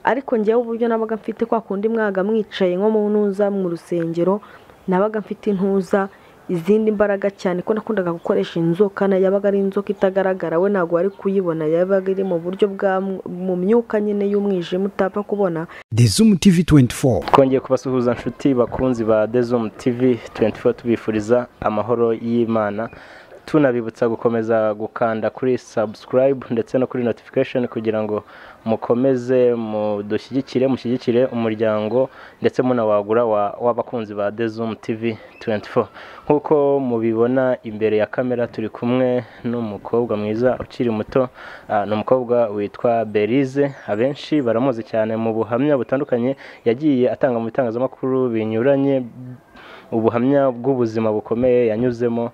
ariko njyewe uburyo nabaga mfite kwa kundi mwaga mwicaye nko mu ntuza mu rusengero, nabaga mfite intuza izindi mbaraga cyane ko nakundaga gukoresha inzoka, yabaga ari inzoka itagaragara, we ntabwo wari kuyibona, yabaga iri mu buryo mu myuka nyine y'umwijima utapfa kubona. The Zoom TV 24 twongeye kubasuhuza inshuti bakunzi ba The Zoom TV 24, tubifuriza amahoro y'Imana, tunabibutsa gukomeza gukanda kuri subscribe ndetse no kuri notification kugira ngo mukomeze mushyigikire umuryango ndetse munawagura w'abakunzi ba The Zoom TV 24. Nkuko mubibona imbere ya kamera turi kumwe n'umukobwa mwiza ukiri muto, n'umukobwa witwa Berize. Abenshi baramuzi cyane mu buhamya butandukanye yagiye atanga mu bitangazamakuru binyuranye, ubuhamya bw'ubuzima bukomeye yanyuzemo,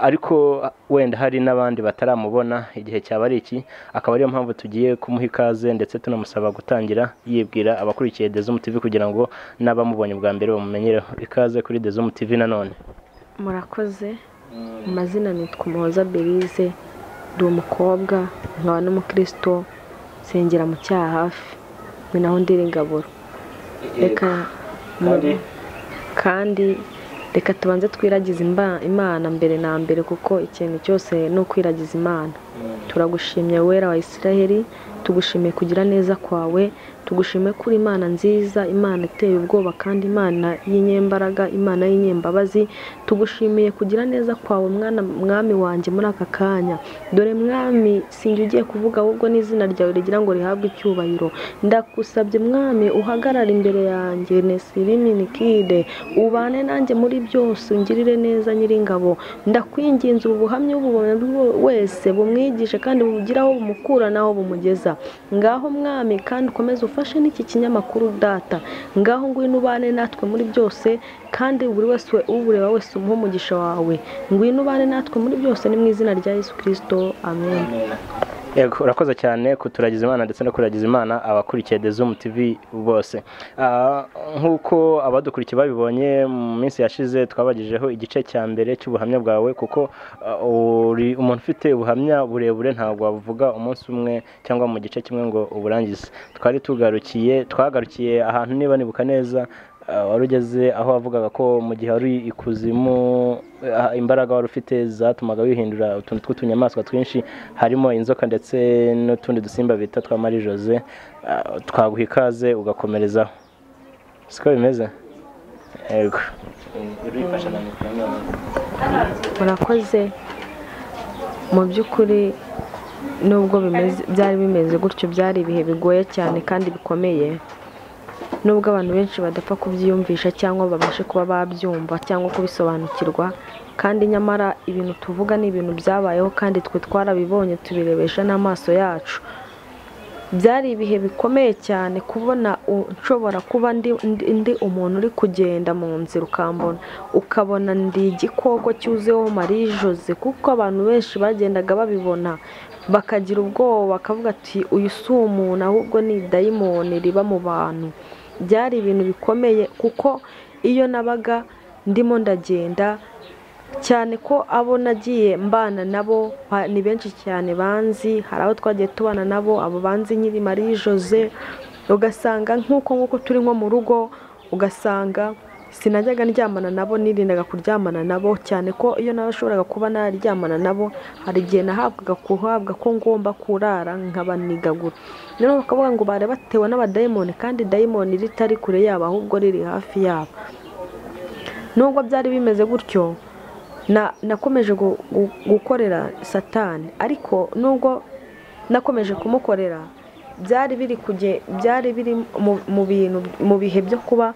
ariko wenda hari n'abandi bataramubona igihe cyaba ari iki, akaba ariyo mpamvu tugiye kumuha ikaze ndetse tunamusaba gutangira yibwira abakurikiye The Zoom TV kugira ngo n'abamubonye bwa mbere bamumenyereho. Ikaze kuri The Zoom TV nanone. Murakoze. Amazina nitwa Umuhoza Berize, ndi umukobwa nkaba n'umukristo, nsengera mu cyaha hafi, ni naho ndiri ingaburo. Kandi reka tubanze twiragize Imana mbere na mbere, kuko ikintu cyose ni ukwiragiza Imana. Turagushimye wera wa Isiraheli, tugushimiye kugira neza kwawe, tugushimiye kuri Imana nziza, Imana iteye ubwoba kandi Imana y'inyembaraga, Imana y'inyembabazi. Tugushimiye kugira neza kwawe mwami wanjye muri aka kanya. Dore mwami, sinjye ugiye kuvuga ahubwo n'izina ryawe rigira ngo rihabwe icyubahiro. Ndagusabye mwami, uhagarara imbere yanjye nesiriminikide, ubane nanjye muri byose, ungirire neza nyiringabo. Ndakwinginze ubu buhamya wese bumwigishe kandi bugiraho bumukura naho bumugeza. Ngaho mwami kandi ukomeze ufashe n'iki kinyamakuru data, ngaho ngwino ubane natwe muri byose, kandi buri wese ubureba wese umuhe umugisha wawe. Ngwino ubane natwe muri byose, ni mu izina rya Yesu Kristo, amen. Yego, urakoze cyane kuturagiza Imana ndetse no kuragiza Imana abakurikiye The Zoom TV bose. Nkuko abadukurikiye babibonye mu minsi yashize, twabagijeho igice cya mbere cy'ubuhamya bwawe, kuko uri umuntu ufite ubuhamya burebure, ntabwo wavuga umunsi umwe cyangwa mu gice kimwe ngo uburangize. Twagarukiye ahantu, niba nibuka neza, wari ugeze aho wavugaga ko mu gihe ari ikuzimu imbaraga wari ufite zatumaga wihindura utuntu tw'utunyamaswa twinshi, harimo inzoka ndetse n'utundi dusimba bita twa Marie Jose. Twaguha ikaze ugakomerezaho, siko bimeze? Yego, murakoze. Mu by'ukuri nubwo byari bimeze gutyo, byari ibihe bigoye cyane kandi bikomeye, nubwo abantu benshi badapfa kubyiyumvisha cyangwa babashe kuba babyumva cyangwa kubisobanukirwa, kandi nyamara ibintu tuvuga ni ibintu byabayeho kandi twe twarabibonye, tubirebesha n'amaso yacu. Byari ibihe bikomeye cyane kubona nshobora kuba ndi umuntu uri kugenda mu nzira ukambona, ukabona ndi igikoko cyuzeho Marie Jose, kuko abantu benshi bagendaga babibona bakagira ubwoba, bakavuga ati uyu si umuntu ahubwo ni dayimoni riba mu bantu. Byari ibintu bikomeye, kuko iyo nabaga ndimo ndagenda cyane, ko abo nagiye mbana nabo ni benshi cyane banzi, hari abo twagiye tubana nabo, abo banzi nyiri Marie Jose, ugasanga nk'uko turi nko mu rugo, ugasanga sinajyaga ndyamana nabo, nirindaga kuryamana nabo cyane, ko iyo nabashoboraga kuba naryamana nabo, hari igihe nahabwaga ko ngomba kurara nkabanigagura. Rero bakavuga ngo bare batewe n'abadayimoni, kandi dayimoni ritari kure yabo ahubwo riri hafi yabo. Nubwo byari bimeze gutyo, nakomeje gukorera Satani, ariko nubwo nakomeje kumukorera, byari biri mu bihe byo kuba,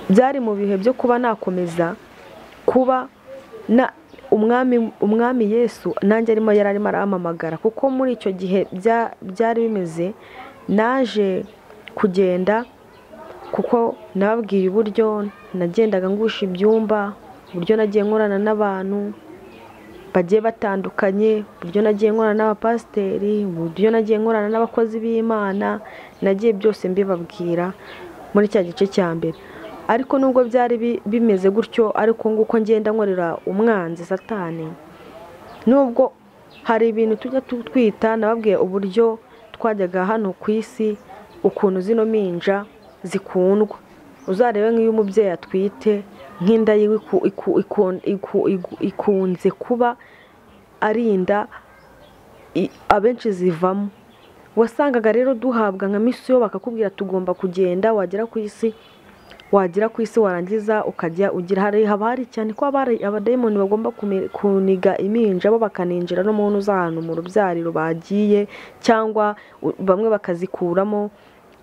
byari mu bihe byo kuba nakomeza kuba umwami Yesu nanjye yari arimo arampamagara, kuko muri icyo gihe byari bimeze, naje kugenda, kuko nababwiye uburyo nagendaga ngusha ibyumba, uburyo nagiye nkorana n'abantu bagiye batandukanye, uburyo nagiye nkorana n'abapasiteri, uburyo nagiye nkorana n'abakozi b'Imana, nagiye byose mbibabwira muri cya gice cya mbere. Ariko nubwo byari bimeze gutyo, ariko nguko ngenda nkorera umwanzi Satani, nubwo hari ibintu tujya twita, nababwiye uburyo twajyaga hano ku isi ukuntu zino minja zikundwa, uzarebe nk'iyo umubyeyi atwite nk'inda yiwe ikunze kuba ari inda abenshi zivamo. Wasangaga rero duhabwa nka misiyo bakakubwira tugomba kugenda, wagera ku isi warangiza ukajya ugira haba hari cyane ko abadayimoni bagomba kuniga iminja, bo bakaninjira no mu ntu z'ahantu mu rubyariro bagiye, cyangwa bamwe bakazikuramo.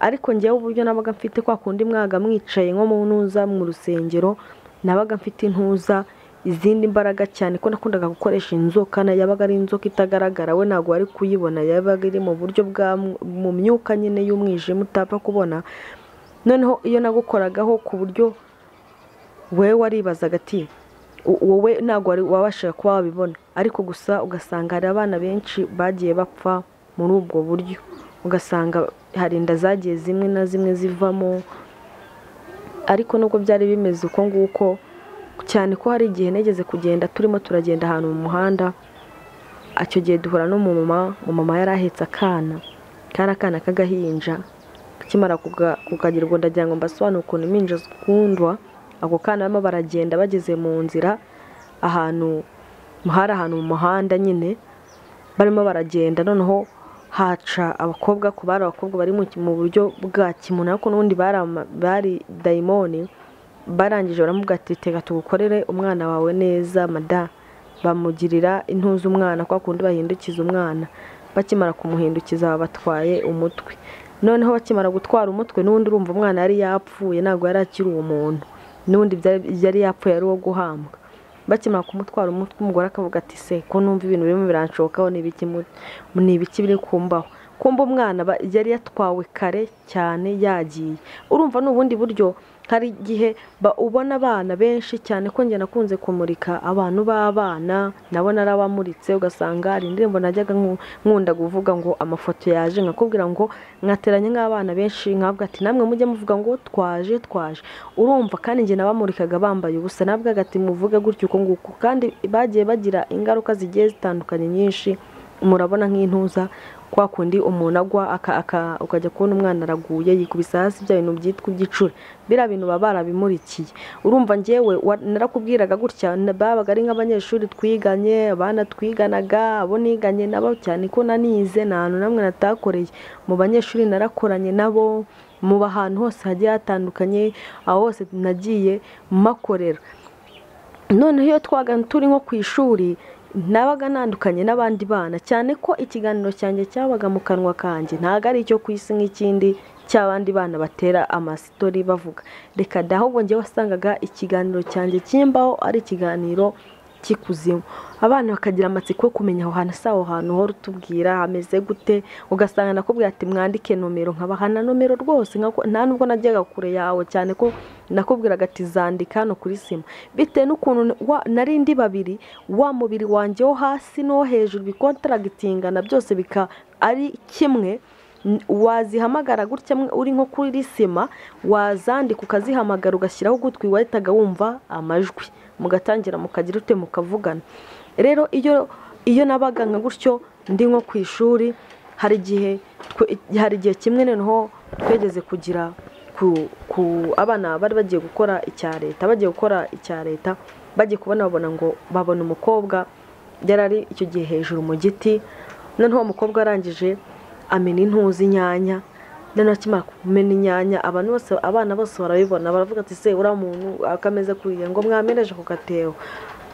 Ariko njyewe uburyo nabaga mfite kwa kundi mwaga mwicaye nko mu ntuza mu rusengero, nabaga mfite intuza izindi mbaraga cyane ko nakundaga gukoresha inzoka, yabaga ari inzoka itagaragara, we ntabwo wari kuyibona, yabaga iri mu buryo mu myuka nyine y'umwijima utapfa kubona. Noneho iyo nagukoragaho ku buryo we waribazaga ati wowe ntabwo wabashaga kuba wabibona, ariko gusa ugasanga hari abana benshi bagiye bapfa muri ubwo buryo, ugasanga hari inda zagiye zimwe na zimwe zivamo. Ariko nubwo byari bimeze uko nguko, cyane ko hari igihe negeze kugenda turimo turagenda ahantu mu muhanda, icyo gihe duhura n'umumama yari ahetse akana k'agahinja. Kimara kukagira ngo ndagira ngo mbasobanure ukuntu impinja zikundwa. Ako kana barimo baragenda bageze mu nzira ahantu mu muhanda nyine barimo baragenda, noneho haca abakobwa ku bari abakobwa bari mu buryo bwa kimuntu, ariko n'ubundi bari dayimoni. Barangije baramubwira ati tega tugukorere umwana wawe neza mada. Bamugirira intuza umwana kwa kundi bahindukiza umwana, bakimara kumuhindukiza babatwaye umutwe. Noneho bakimara gutwara umutwe n'undi urumva umwana yari yapfuye, ntabwo yari akiri umuntu, n'undi yari yapfuye ari uwo guhambwa. Bakimara kumutwara umutwe umugore akavuga ati se ko numva ibintu birimo biranshokaho, ni ibiki biri kumbaho? Kumba umwana yari yatwawe kare cyane yagiye. Urumva n'ubundi buryo hari igihe ubona abana benshi cyane ko njye nakunze kumurika abantu b'abana, nabo narabamuritse, ugasanga hari indirimbo najyaga nkunda kuvuga ngo amafoto yaje, nkakubwira ngo mwateranye nk'abana benshi, nkavuga ati namwe mujye muvuga ngo twaje. Urumva kandi njye nabamurikaga bambaye ubusa, nabwaga ati muvuge gutyo uko nguko, kandi bagiye bagira ingaruka zigiye zitandukanye nyinshi. Murabona nk'intuza kwa kundi umuntu agwa ukajya kubona umwana araguye yikubisa hasi, bya bintu byitwa igicuri, bira bintu baba barabimurikiye. Urumva njyewe narakubwiraga gutya, babaga ari nk'abanyeshuri twiganye, abana twiganaga, abo niganye nabo cyane ko nanize nta hantu namwe natakoreye. Mu banyeshuri narakoranye nabo, mu bahantu hose hagiye hatandukanye, aho hose nagiye makorera. Noneho iyo twaga turi nko ku ishuri nabaga nandukanye n'abandi bana, cyane ko ikiganiro cyanjye cyabaga mu kanwa kanjye, ntago ari icyo ku isi nk'ikindi cy'abandi bana batera amasitori bavuga. Reka ahubwo njye wasangaga ikiganiro cyanjye kimbaho ari ikiganiro cy'ikuzimu. Abana bakagira amatsiko yo kumenya aho hantu, aho hantu hora utubwira hameze gute, ugasanga nakubwira ati mwandike nomero, nkabahana nomero rwose, nta nubwo najyaga kure yawe, cyane ko nakubwiraga ati zandika hano kuri sima. Bitewe n'ukuntu narindi babiri, wa mubiri wanjye wo hasi no hejuru bikontractingana byose bika ari kimwe, wazihamagara gutya uri nko kuri sima, wazandika ukazihamagara ugashyiraho ugutwi, wahitaga wumva amajwi, mugatangira mukagira ute mukavugana. Rero iyo nabaga nka gutyo ndi nko ku ishuri, hari igihe kimwe noneho twegeze kugira abana bari bagiye gukora icya leta, bagiye kubona babona umukobwa yarari icyo gihe hejuru mu giti. Noneho uwo mukobwa arangije amena intuzi inyanya, noneho akimara kumena inyanya abana bose barabibona, baravuga ati se uriya muntu akameze kuriya ngo mwameneje ku gatebo.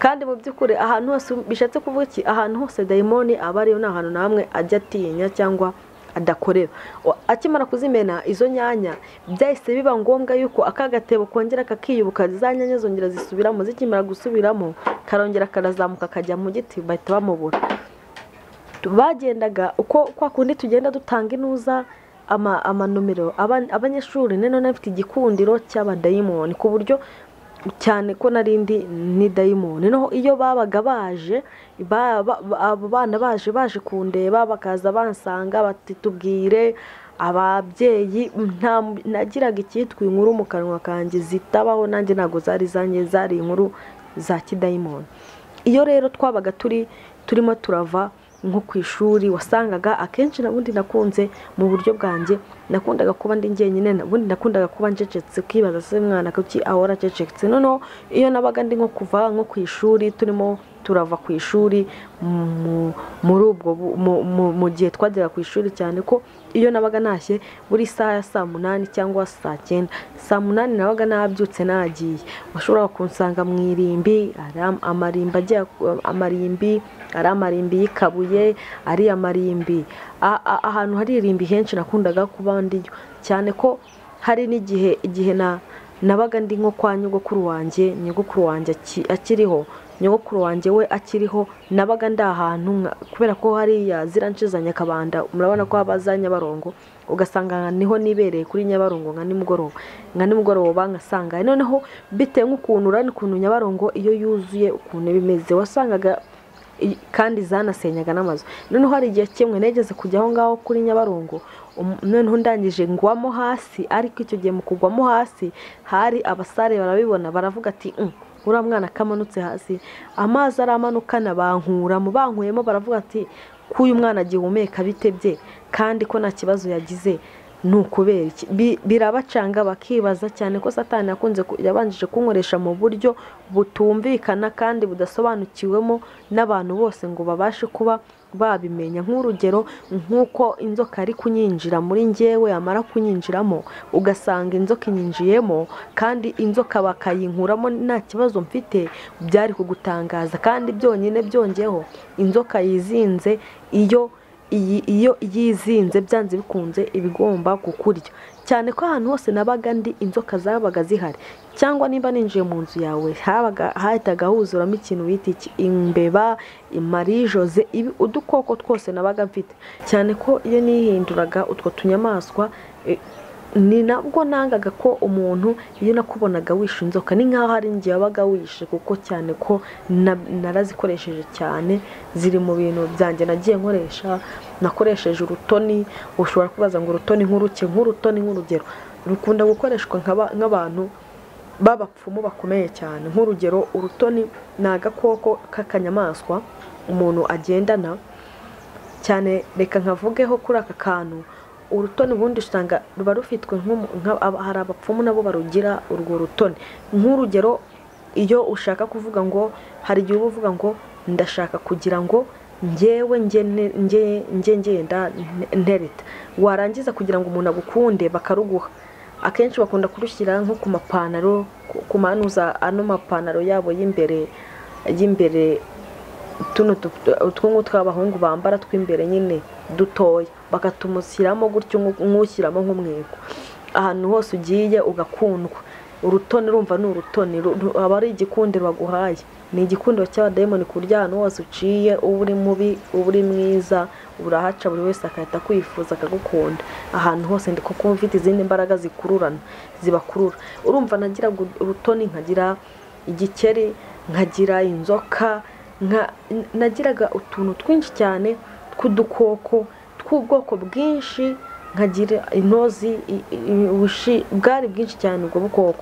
Kandi mu by'ukuri ahantu hose bishatse kuvuga iki, ahantu hose dayimoni aba ariyo, nta hantu namwe ajya atinya cyangwa adakorera. Akimara kuzimena izo nyanya, byahise biba ngombwa yuko akagatebo kongera kakiyubuka, za nyanya zongera zisubiramo, zikimara gusubiramo karongera karazamuka kajya mu giti, bahita bamubura. Bagendaga uko kwa kundi tugenda dutanga inuza amanomero abanyeshuri, none nafite igikundiro cy'abadayimoni ku buryo cyane ko narindi ni dayimoni. Noneho iyo babaga baje abo bana baje kundeba, bakaza bansanga bati tubwire ababyeyi, nagiraga icyitwa inkuru mu kanwa kanjye zitabaho, nanjye ntago zari zanjye, zari inkuru za kidayimoni. Iyo rero twabaga turimo turava nko ku ishuri wasangaga akenshi nabundi nakunze mu buryo bwanjye nakundaga kuba ndi njyenyine nabundi nakundaga kuba ncecetse kwibaza se mwana kuki ahora cecetse noneho iyo nabaga ndi nko kuva nko ku ishuri turimo turava ku ishuri muri ubwo mu gihe twajyaga ku ishuri cyane ko iyo nabaga ntashye buri saha ya saa 8 cyangwa saa 9 saa 8 nabaga nabyutse nagiye washobora kunsanga mu irimbi amarimbi ari amarimbi y'ikabuye ari amarimbi ahantu hari irimbi henshi nakundaga kuba ndiyo cyane ko hari igihe nabaga ndi nko kwa nyogokuru wanjye akiriho nyogokuru wanjye we akiriho nabaga ndi ahantu kubera ko hariya ziranciza Nyakabanda murabona ko habaza Nyabarongo ugasanga niho nibereye kuri Nyabarongo nka nimugoroba ngasanga noneho bitewe nk'ukuntu urani kuntu Nyabarongo iyo yuzuye ukuntu bimeze wasangaga kandi zanasenyaga n'amazu noneho hari igihe kimwe negeze kujya aho ngaho kuri Nyabarongo noneho ndangije ngwamo hasi ariko icyo gihe mu kugwamo hasi hari abasare barabibona baravuga ati uriya mwana kamanutse hasi amazi aramanukana bankuyemo baravuga ati ko uyu mwana agihumeka bitebye kandi ko nta kibazo yagize nukubera iki birabacanga bakibaza cyane ko Satani yabanjije kunkoresha mu buryo butumvikana kandi budasobanukiwemo n'abantu bose ngo babashe kuba babimenya nk'urugero nk'uko inzoka ari kunyinjira muri njyewe amara kunyinjiramo ugasanga inzoka inyinjiyemo kandi inzoka bakayinkuramo nta kibazo mfite byari kugutangaza kandi byonyine byongeho inzoka yizinze iyo yizinze byanze bikunze ibigomba kukurya cyane ko ahantu hose nabaga ndi inzoka zabaga zihari cyangwa nimba ninjiye mu nzu yawe hahitaga huzuramo ikintu bita imbeba imarijoze udukoko twose nabaga mfite cyane ko iyo nihinduraga utwo tunyamaswa ni nabwo nangaga ko umuntu iyo nakubonaga wishe inzoka ni nkaho ari njye wabaga wishe kuko cyane ko narazikoresheje cyane ziri mu bintu byanjye nagiye nakoresheje urutoni ushobora kubaza ngo urutoni nk'urugero rukunda gukoreshwa nk'abantu b'abapfumu bakomeye cyane nk'urugero urutoni ni agakoko k'akanyamaswa umuntu agendana cyane reka nkavugeho kuri aka kantu urutoni ubundi usanga ruba rufitwe hari abapfumu nabo barugira urwo rutoni nk'urugero iyo ushaka kuvuga ngo hari igihe uvuga ngo ndashaka kugira ngo njyewe ngenda ntereta warangiza kugira ngo umuntu agukunde bakaruguha akenshi bakunda kurushyira nko ku mapantaro kumanuza ano mapantaro yabo y'imbere utwo tw'abahungu bambara tw'imbere nyine dutoya bakatumushyiramo gutyo nk'ushyiramo nk'umweko ahantu hose ugiye ugakundwa urutoni urumva ni urutoni aba ari igikundiro baguhaye ni igikundiro cy'abadayimoni ku buryo ahantu hose uciye uba uri mubi uba uri mwiza urahaca buri wese akahita kwifuza akagukunda ahantu hose ndi kuko mfite izindi mbaraga zibakurura urumva nagiraga urutoni nkagira igikeri nkagira inzoka nagiraga utuntu twinshi cyane tw'udukoko tw'ubwoko bwinshi nkagira intozi bwari bwinshi cyane ubwo bukoko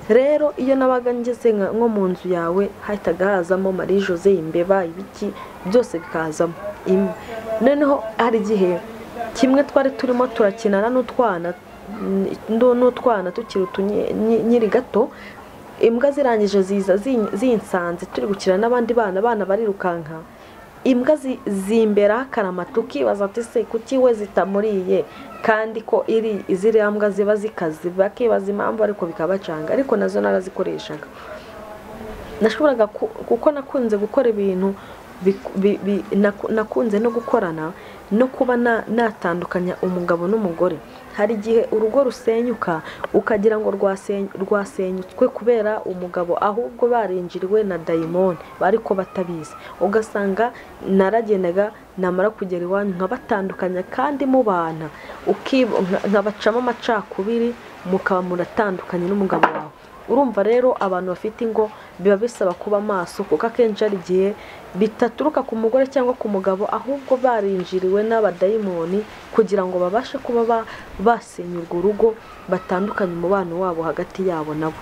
rero iyo nabaga ngeze nko mu nzu yawe hahitaga hazamo marijoze imbeba ibiki byose bikazamo noneho hari igihe kimwe twari turimo turakinana n'utwana tukiri nyiri gato imbwa zirangije ziza zinsanze turi gukina n'abandi bana barirukanka imbwa zimbera akaramata ukibaza ati se kuki we zitamuriye kandi ko iziriya mbwa ziba zikaze bakibaza impamvu ariko bikabacanga ariko nazo narazikoreshaga nashoboraga kuko nakunze gukora ibintu nakunze no gukorana no kuba natandukanya umugabo n'umugore hari igihe urugo rusenyuka ukagira ngo rwasenyutswe kubera umugabo ahubwo barinjiriwe na dayimoni bariko batabizi ugasanga naragendaga namara kugera iwanyu nkabatandukanya kandi mubana nkabacamo amacakubiri mukaba muratandukanye n'umugabo wawe urumva rero abantu bafite ingo biba bisaba kuba maso kuko akenshi ari igihe bitaturuka ku mugore cyangwa ku mugabo ahubwo barinjiriwe n'abadayimoni kugira ngo babashe kuba basenya urwo rugo batandukanye umubano wabo hagati yabo nabo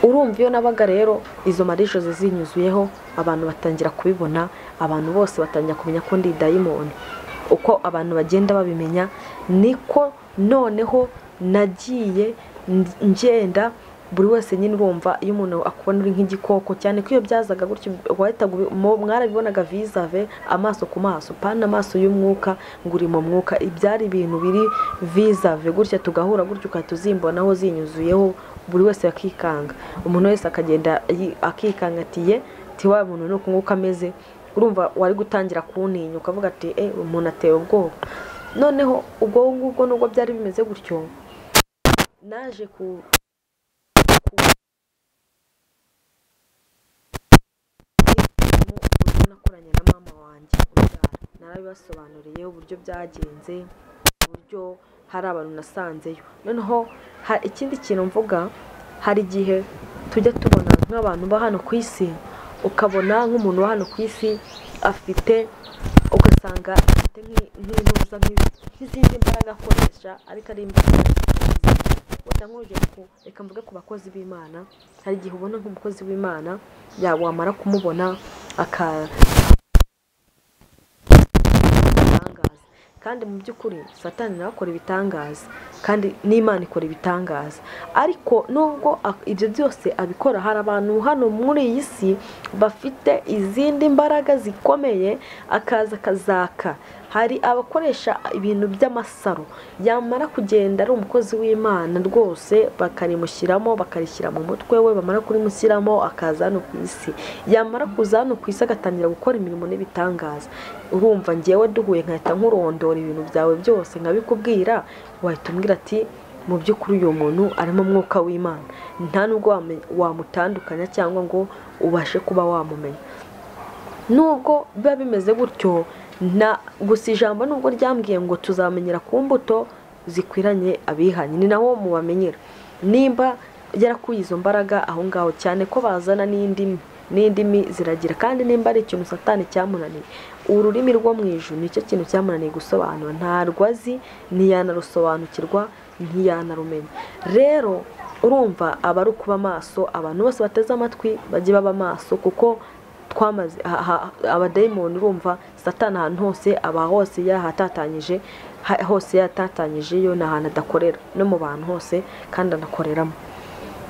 urumva iyo nabaga rero izo marijoze zinyuzuyeho abantu batangira kubibona, abantu bose batangira kumenya ko ndi dayimoni. Uko abantu bagenda babimenya niko noneho nagiye ngenda buri wese nyine urumva iyo umuntu akubona uri nk'igikoko, cyane ko iyo byazaga gutyo wahitaga mwarabibonaga visave amaso ku maso, pana amaso y'umwuka ngo uri mu mwuka, ibyari ibintu biri visave gutya, tugahura gutyo ukatuzimbonaho zinyuzuyeho, buri wese akikanga, umuntu wese akagenda akikanga ati wa muntu nuko mwuka ameze. Urumva wari gutangira kuntinya ukavuga ati umuntu ateye ubwoba. Noneho ubwo ngubwo nubwo byari bimeze gutyo, naje nakoranye na mama wanjye ubyara, narabibasobanuriye uburyo byagenze, uburyo hari abantu nasanzeyo. Noneho ikindi kintu mvuga, hari igihe tujya tubona nk'abantu ba hano ku isi, ukabona nk'umuntu wa hano ku isi afite, ugasanga afite nk'intuza nk'izindi mbaraga akoresha, ariko ari imbaraga wenda nk'urugero, reka mvuge ku bakozi b'Imana. Hari igihe ubona nk'umukozi w'Imana wamara kumubona kandi mu by'ukuri Satani nawe akora ibitangaza, kandi n'Imana ikora ibitangaza. Ariko nubwo ibyo byose abikora, hari abantu hano muri iyi si bafite izindi mbaraga zikomeye, akaza kazaka. Hari abakoresha ibintu by'amasaro, yamara kugenda ari umukozi w'Imana rwose bakarimushyiramo, bakarishyira mu mutwe we, bamara kurimushyiramo akaza hano ku isi, yamara kuza hano ku isi agatangira gukora imirimo n'ibitangaza. Urumva ngewe duhuye nkahita nkurondora ibintu byawe byose nkabikubwira, wahita umbwira ati mu by'ukuri uyu muntu arimo mwuka w'Imana, nta nubwo wamutandukanya cyangwa ngo ubashe kuba wamumenya. Nubwo biba bimeze gutyo, gusa ijambo nubwo ryambwiye ngo tuzamenyera ku mbuto zikwiranye abihanye, ni naho mubamenyera nimba yarakuye izo mbaraga aho ngaho, cyane ko bazana n'indimi ziragira. Kandi nimba ari ikintu Satani cyamunaniye, ururimi rwo mu ijuru nicyo kintu cyamunaniye gusobanura, ntarwo azi, ntiyanarusobanukirwa, ntiyanarumenya. Rero urumva aba ari ukuba maso, abantu bose bateze amatwi bajye baba maso, kuko twamaze abadayimoni, urumva Satani ahantu hose aba hose yahatatanyije, hose yatatanyije yo n'ahantu adakorera, no mu bantu hose kandi anakoreramo.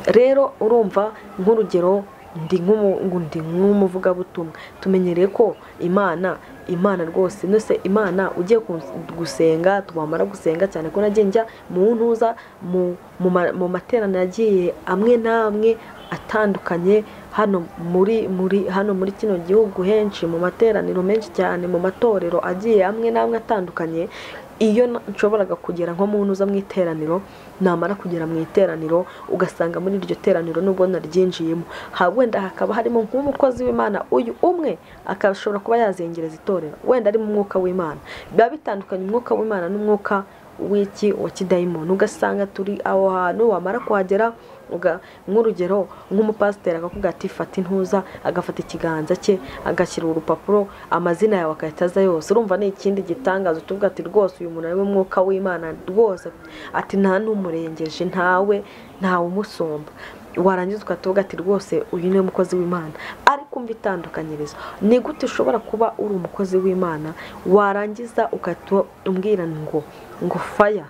Rero urumva nk'urugero, ndi nk'umuvugabutumwa, tumenyereye ko Imana rwose nose Imana ugiye gusenga, twamara gusenga, cyane ko nagiye njya mu ntuza mu materaniro yagiye amwe n'amwe atandukanye hano muri kino gihugu, henshi mu materaniro menshi cyane, mu matorero agiye amwe n'amwe atandukanye. Iyo nshoboraga kugera nko mu ntuza mu iteraniro, namara kugera mu iteraniro ugasanga muri iryo teraniro nubwo naryinjiyemo wenda hakaba harimo nk'umukozi w'Imana uyu umwe, akashobora kuba yazengereza itorero, wenda ari mu mwuka w'Imana. Biba bitandukanye umwuka w'Imana n'umwuka wa kidayimoni. Ugasanga turi aho hantu, wamara kuhagera nk'urugero nk'umupasiteri akakubwira ati fata intuza, agafata ikiganza cye agashyira urupapuro, amazina yawe akahitaza yose. Urumva ni ikindi gitangazo, tuvuga ati rwose uyu muntu ari mu mwuka w'Imana rwose, ati nta n'umurengeje, ntawe umusumba. Warangiza ukatuvuga ati rwose uyu ni umukozi w'Imana. Ariko umva itandukanyirizo, ni gute ushobora kuba uri umukozi w'Imana warangiza ukatumbwira ngo faya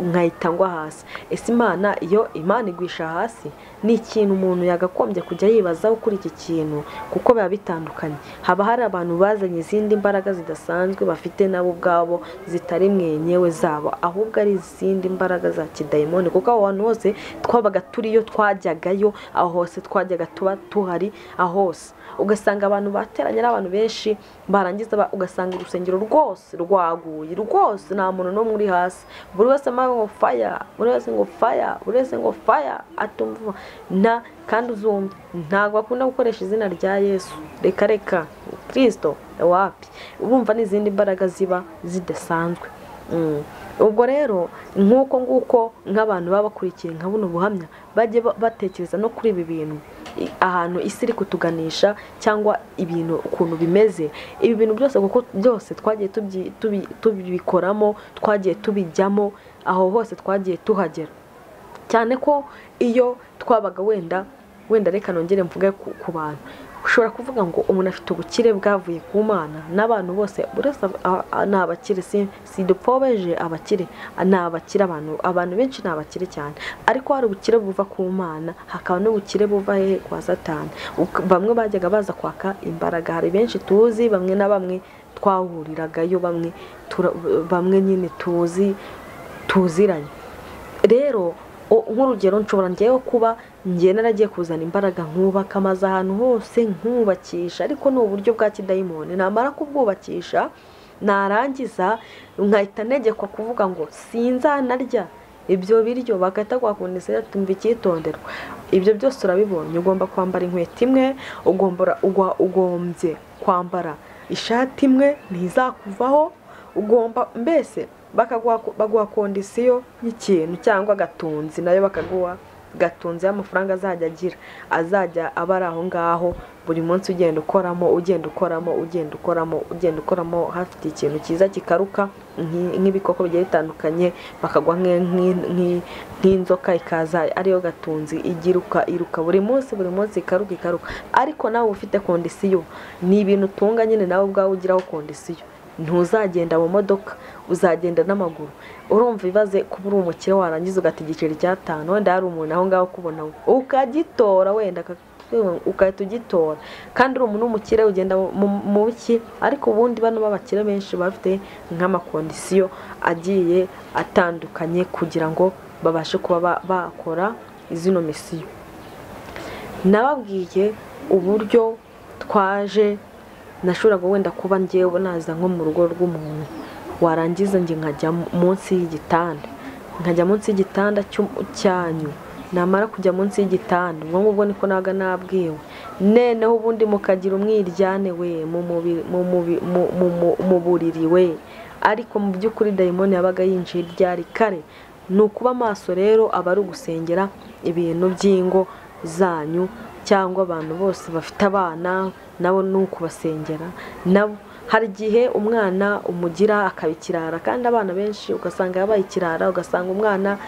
nkahita ngwa hasi? Ese iyo Imana igwisha hasi, ni ikintu umuntu yagakombye kujya yibazaho kuri iki kintu, kuko biba bitandukanye. Haba hari abantu bazanye izindi mbaraga zidasanzwe bafite nabo ubwabo, zitari mwenyewe zabo, ahubwo ari izindi mbaraga za kidayimoni. Kuko aho hantu hose twabaga turiyo, twajyagayo, aho hose twajyaga tuba tuhari, aho hose ugasanga abantu bateranye n'abantu benshi, barangiza ugasanga urusengero rwose rwaguye, rwose nta muntu n'umwe uri hasi, buri wese ngo faya, buri wese ngo faya, buri wese ngo faya, atumva kandi uzumva ntabwo akunda gukoresha izina rya Yesu, reka Kristo wapi. Urumva n'izindi mbaraga ziba zidasanzwe. Ubwo rero nk'uko nguko nk'abantu baba bakurikiye nka buno buhamya, bajye batekereza no kuri ibi bintu, ahantu isi iri kutuganisha, cyangwa ibintu ukuntu bimeze. Ibi bintu byose kuko byose twagiye tubikoramo, twagiye tubijyamo, aho hose twagiye tuhagera. Cyane ko iyo twabaga wenda reka nongere mvuge ku bantu, ushobora kuvuga ngo umuntu afite ubukire bwavuye ku Mana, n'abantu bose burasa n'abakire, si dupfobeje abakire, n'abakire, abantu benshi n'abakire cyane, ariko hari ubukire buva ku Mana, hakaba n'ubukire buva hehe kwa Satani. Bamwe bajyaga baza kwaka imbaraga, hari benshi tuzi, bamwe na bamwe twahuriragayo, bamwe nyine tuziranye. Rero nk'urugero nshobora ngewe kuba naragiye kuzana imbaraga nkubaka amazu ahantu hose nkubakisha, ariko ni uburyo bwa kidayimoni. Namara kubwubakisha narangiza nkahita negekwa kuvuga ngo sinzanarya ibyo biryo, bagahita kwakundisira tumva icyitonderwa. Ibyo byose urabibonye, ugomba kwambara inkweto imwe, ugombye kwambara ishati imwe ntizakuvaho, ugomba mbese baguha kondisiyo y'ikintu cyangwa gatunzi, nayo bakaguha gatunzi y'amafaranga azajya aba ari aho ngaho buri munsi, ugenda ukoramo hafite ikintu cyiza kikaruka nk'ibikoko bigiye bitandukanye, bakaguha nk'inzoka ikaza ariyo gatunzi iruka buri munsi ikaruka. Ariko nawe ufite kondisiyo, ni ibintu utunga nyine nawe ubwawe ugiraho kondisiyo. Ntuzagenda mu modoka, uzagenda n'amaguru. Urumva ibaze kuba uri umukire warangiza ugata igiceri cya 5, wenda hari umuntu aho ngaho kubona ukagitora, wenda ukahita ugitora, kandi uri umuntu w'umukire ugenda mu biki. Ariko ubundi bano b'abakire benshi bafite nk'amakondisiyo agiye atandukanye kugira ngo babashe kuba bakora izino misiyo. Nababwiye uburyo twaje, nashoboraga wenda kuba ngewe naza nko mu rugo rw'umuntu, warangiza njye nkajya munsi y'igitanda cyanyu, namara kujya munsi y'igitanda ubwo ngubwo niko naga nabwiwe, neneho ubundi mukagira umwiryane we mu buriri we. Ariko mu by'ukuri dayimoni yabaga yinjiye ryari kare. Ni ukuba amaso rero aba ari ugusengera ibintu by'ingo zanyu, cyangwa abantu bose bafite abana nabo ni ukubasengera nabo. Hari igihe umwana umugira akabikirara, kandi abana benshi ugasanga yabaye ikirara, ugasanga umwana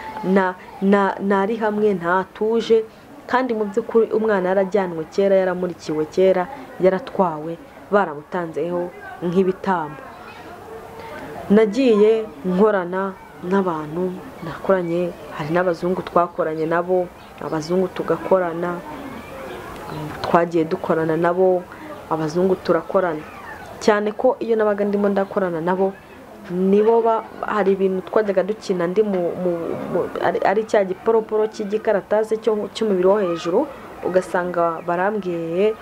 nari hamwe ntatuje, kandi mu by'ukuri umwana yarajyanwe kera, yaramurikiwe kera, yaratwawe, baramutanzeho nk'ibitambo. Nagiye nkorana n'abantu nakoranye, hari n'abazungu twakoranye nabo, abazungu tugakorana, twagiye dukorana nabo, abazungu turakorana cyane ko iyo nabaga ndimo ndakorana nabo nibo hari ibintu twajyaga dukina ndi ari cya giporoporo cy'igikaratasi cy'umubiri wo hejuru, ugasanga barambwiye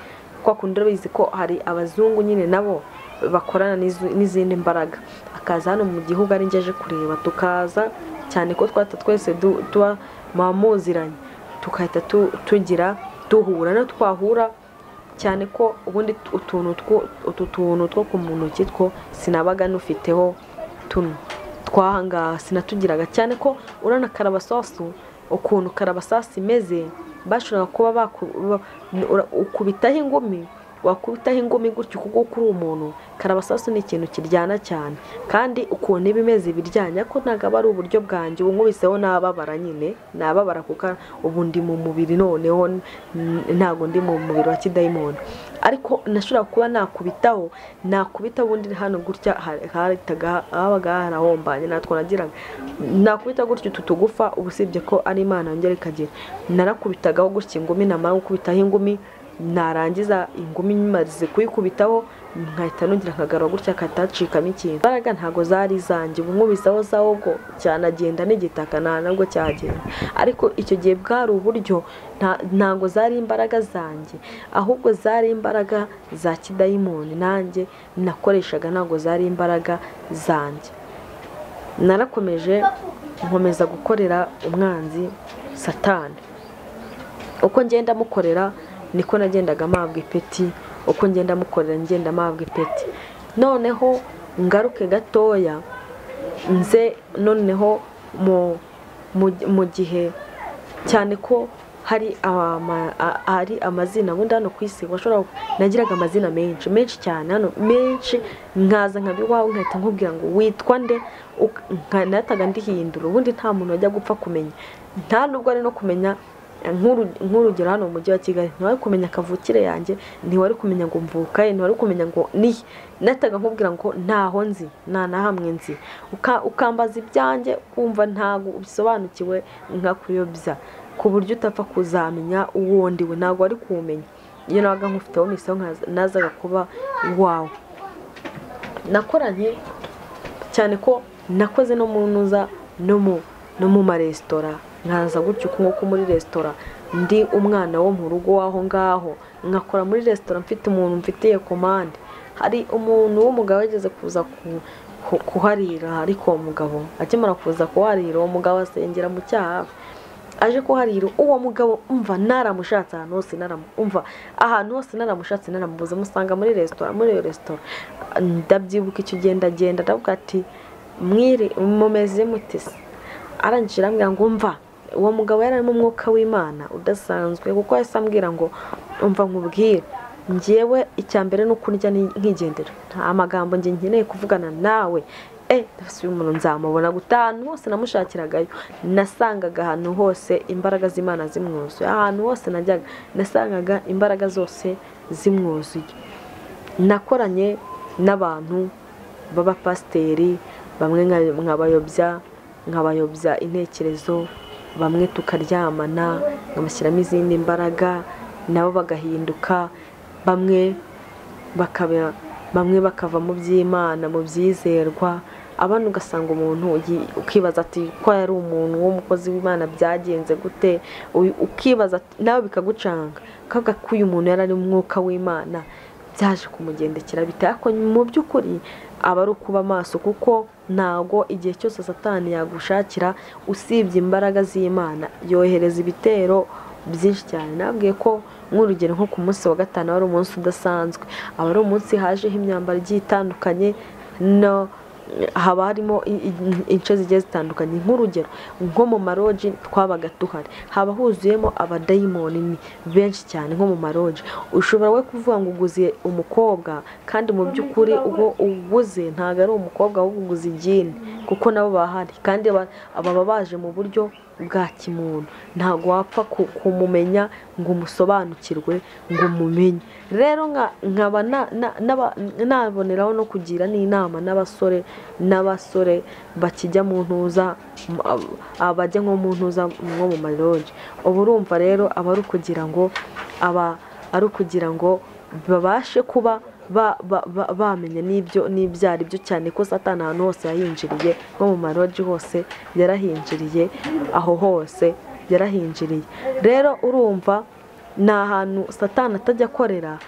kwa kundi bizi ko hari abazungu nyine nabo bakorana n'izindi mbaraga, akaza hano mu gihugu ari ngeje kureba, tukaza cyane ko twese tuba mamuziranye, tukahita tugira duhura no twahura cyane ko ubundi utuntu two ku muntu kitwo sinabaga nufiteho tuno twahanga sinatugiraga, cyane ko urana karabasasu ukuntu karabasasi imeze, bashobora kuba ukubitaho ingumi, wakubitaho ingumi gutyo kuko kuri umuntu. Karabasasu ni ikintu kiryana cyane, kandi ukuntu ibimeze biryanya ko ntago ari uburyo bwanjye. Ubu nkubiseho nababara nyine, nababara kuko ubu ndi mu mubiri, noneho ntago ndi mu mubiri wa kidayimoni. Ariko nashobora kuba nakubita ubundi hano gutya haritaga habaga harahombanye, natwo nagiraga nakubita gutyo tutugufa, ubusibye ko ari Imana yongera ikagira. Narakubitagaho gutya ingumi, namara gukubitaho ingumi, narangiza ingumi nyimarize kuyikubitaho, nkahita nongera nkagara gutya katacikamo ikintu. Imbaraga ntago zari zanjye, ubu nkubisaho zaho ubwo cyanagenda n'igitaka ntabwo cyagenda. Ariko icyo gihe bwari uburyo, ntago zari imbaraga zanjye, ahubwo zari imbaraga za kidayimoni nanjye nakoreshaga, ntago zari imbaraga zanjye. Narakomeje nkomeza gukorera umwanzi Satani. Uko ngenda mukorera niko nagendaga mpabwa ipeti, uko ngenda mukorera ngenda mpabwa ipeti. Noneho ngaruke gatoya nze noneho mu gihe cyane ko hari amazina ubundi hano ku isi washobora, nagiraga amazina menshi cyane hano, menshi, nkaza nkabiwawe nkahita nkubwira ngo witwa nde, nataga ndihindura. Ubundi nta muntu wajya gupfa kumenya, nta nubwo ari no kumenya nk'urugero hano mu mujyi wa Kigali ntiwari kumenya akavukire yanjye, ntiwari kumenya ngo mvukaye, ntiwari kumenya ngo ni nataga nkubwira ngo ntaho nzi nta na hamwe nzi, ukambaza ibyanjye kumva ntago ubisobanukiwe nkakuyobya ku buryo utapfa kuzamenya uwo ndiwe, ntago wari kumenya. Iyo nabaga nkufiteho misiyo nazaga kuba wawe. Nakoranye cyane ko nakoze no mu ntuza no mu maresitora, nkaza gutyo nko muri resitora ndi umwana wo mu rugo waho ngaho, nkakora muri resitora mfite umuntu mfitiye komande. Hari umuntu w'umugabo yageze kuza kuharira, ariko uwo mugabo akimara kuza kuharira, uwo mugabo asengera mu cyaha, aje kuharira. Uwo mugabo umva naramushatse ahantu hose, ahantu hose naramushatse, naramubuze, musanga muri resitora. Muri iyo resitora ndabyibuka icyo genda ndavuga ati mumeze mutese. Arangije arambwira ngo mva, uwo mugabo yari arimo umwuka w'Imana udasanzwe, kuko yahise ambwira ngo umva nkubwire, njyewe icyambere no kurya nkigendera, nta magambo njye nkeneye kuvugana nawe. Ndafise umuntu nzamubona gutanu hose namushakiragayo, nasangaga ahantu hose imbaraga z'Imana zimwuzuye. Ahantu hose najyaga nasangaga imbaraga zose zimwuzuye. Nakoranye n'abantu b'abapasiteri, bamwe nkabayobya intekerezo, bamwe tukaryamana nkamushyiramo izindi mbaraga, nabo bagahinduka, bamwe bakava mu by'Imana, mu byizerwa. Abantu ugasanga umuntu ukibaza ati ko yari umuntu w'umukozi w'Imana byagenze gute, ukibaza nawe bikagucanga kaga ko uyu muntu yari ari umwuka w'Imana, byaje kumugendekera bitako. Mu by'ukuri aba ari kuba maso, kuko ntago igihe cyose Satani yagushakira usibye imbaraga z'Imana, yohereza ibitero byinshi cyane. Nabwiye ko nk'urugero nko ku munsi wa gatanu wari umunsi udasanzwe, aba ari umunsi hajeho imyambaro igiye itandukanye, no haba harimo ince zigiye zitandukanye. Nk'urugero nko mu maroji twabaga tuhari, haba huzuyemo abadayimoni benshi cyane. Nko mu maroji ushobora we kuvuga ngo uguze umukobwa, kandi mu by'ukuri ubwo uguze ntago ari umukobwa, ahubwo uguze igini, kuko nabo bahari kandi aba baje mu buryo bwa kimuntu. Ntago wapfa kumumenya ngo umusobanukirwe ngo umumenye. Rero nkaba naboneraho no kugira n'inama n'abasore bakijya mu ntuza, abajya nko mu ntuza nko mu maroji. Ubu urumva rero aba ari ukugira ngo babashe kuba bamenya n'ibyari byo, cyane ko Satani ahantu hose yahinjiriye. Nko mu maroji hose yarahinjiriye, aho hose yarahinjiriye. Rero urumva ni ahantu Satani atajya akorera,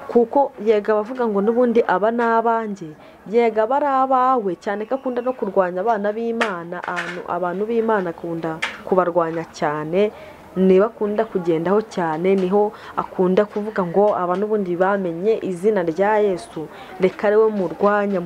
kuko yega abavuga ngo n'ubundi aba n'abanjye, yega aba ari abawe, cyane ko akunda no kurwanya abana b'Imana. Abantu b'Imana akunda kubarwanya cyane, niba akunda kugendaho cyane, niho akunda kuvuga ngo abantu ubundi bamenye izina rya Yesu, reka ariwe murwanye,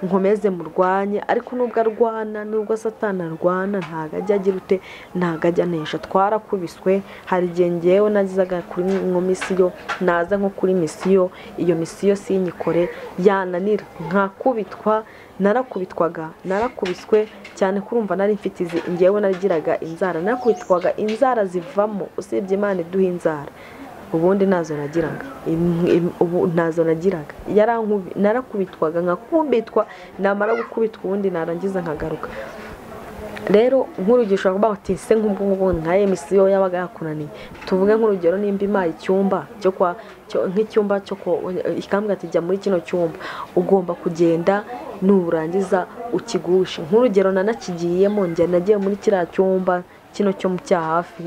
nkomeze murwanye. Ariko nubwo arwana, nubwo Satani arwana, ntago ajya agira ute, ntago ajya anesha. Twarakubiswe, hari igihe njyewe nagizaga kuri misiyo, naza nko kuri misiyo, iyo misiyo sinyikore yananira nkakubitwa. Narakubiswe cyane, kurumva nari mfite njyewe narigiraga inzara, narakubitwaga inzara zivamo, usibye Imana iduha inzara, ubundi nazo nagiraga. Narakubitwaga nkakubitwa, namara gukubitwa ubundi narangiza nkagaruka. Rero nk'urugero ushobora kuvuga uti se nk'ubwo nka misiyo yabaga yakunaniye, tuvuge nk'urugero nimba impaye icyumba nk'icyumba cyo ikambwa ati jya muri kino cyumba, ugomba kugenda nurangiza ukigushe. Nk'urugero nanakigiyemo, njye nagiye muri kiriya cyumba kino cyo mu cya hafi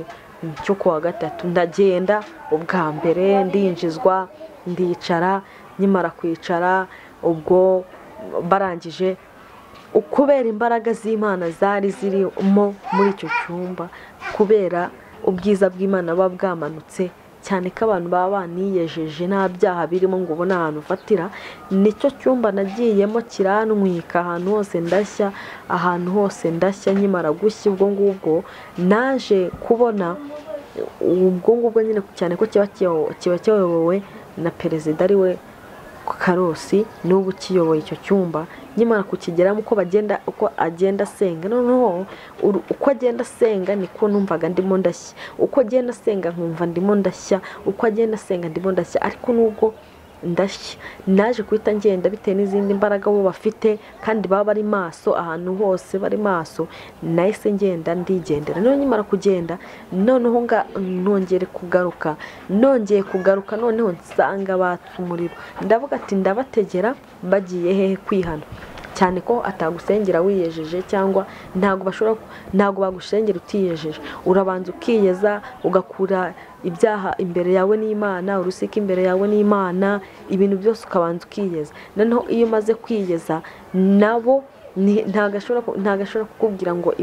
cyo kuwa gatatu, ndagenda ubwa mbere ndinjizwa, ndicara. Nyimara kwicara ubwo barangije, ukubera imbaraga z'Imana zari zirimo muri icyo cyumba, kubera ubwiza bw'Imana buba bwamanutse cyane, ko abantu baba baniyejeje nta byaha birimo ngo ubone ahantu ufatira. Nicyo cyumba nagiyemo kirantwika, ahantu hose ndashya. Nkimara gushya ubwo ngubwo naje kubona ubwo ngubwo nyine, cyane ko kiba cyayobowe na perezida, ari we Karosi n'ubu kiyoboye icyo cyumba nyimara kukigeramo uko agenda asenga noneho uko agenda asenga niko numvaga ndimo ndashya uko agenda asenga nkumva ndimo ndashya uko agenda asenga ndimo ndashya ariko nubwo ndashya naje kwita ngenda bitewe n'izindi mbaraga bo bafite kandi baba bari maso ahantu hose bari maso nahise ngenda ndigendera none nyimara kugenda noneho nongeye kugaruka noneho nsanga batse umuriro ndavuga ati ndabategera bagiye hehe kwihana cyane ko atagusengera wiyejeje cyangwa ntago bagusengera utiyejeje urabanza ukiyeza ugakura ibyaha imbere yawe n'Imana urusika imbere yawe n'Imana ibintu byose ukabanza ukiyeza noneho iyo maze kwiyeza nabo ntagashobora kukubwira ngo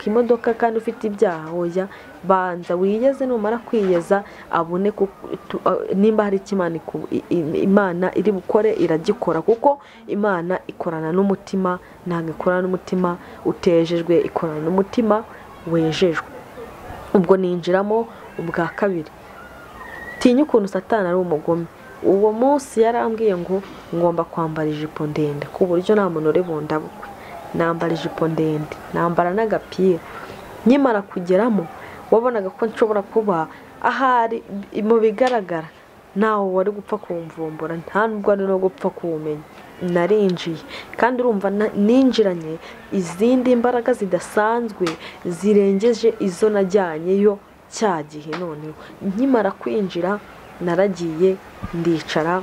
imodoka kandi ufite ibyaha hoya banza wiyeze numara kwiyeza abone nimba hari Imana iri bukore iragikora kuko Imana ikorana n'umutima ntabwo ikorana n'umutima utejejwe ikorana n'umutima wejejwe ubwo ninjiramo ubwa kabiri tinya ukuntu Satani ari umugome uwo munsi yarambwiye ngo ngomba kwambara ijipo ndende ku buryo nta muntu uri bundabukwe nambara ijipo ndende nambara n'agapira nyimara kugeramo wabonaga ko nshobora kuba ahari mu bigaragara nawe wari gupfa kumvumbura nta nubwo ari no gupfa kumenya narinjiye kandi urumva ninjiranye izindi mbaraga zidasanzwe zirengeje izo najyanyeyo cya gihe noneho nkimara kwinjira naragiye ndicara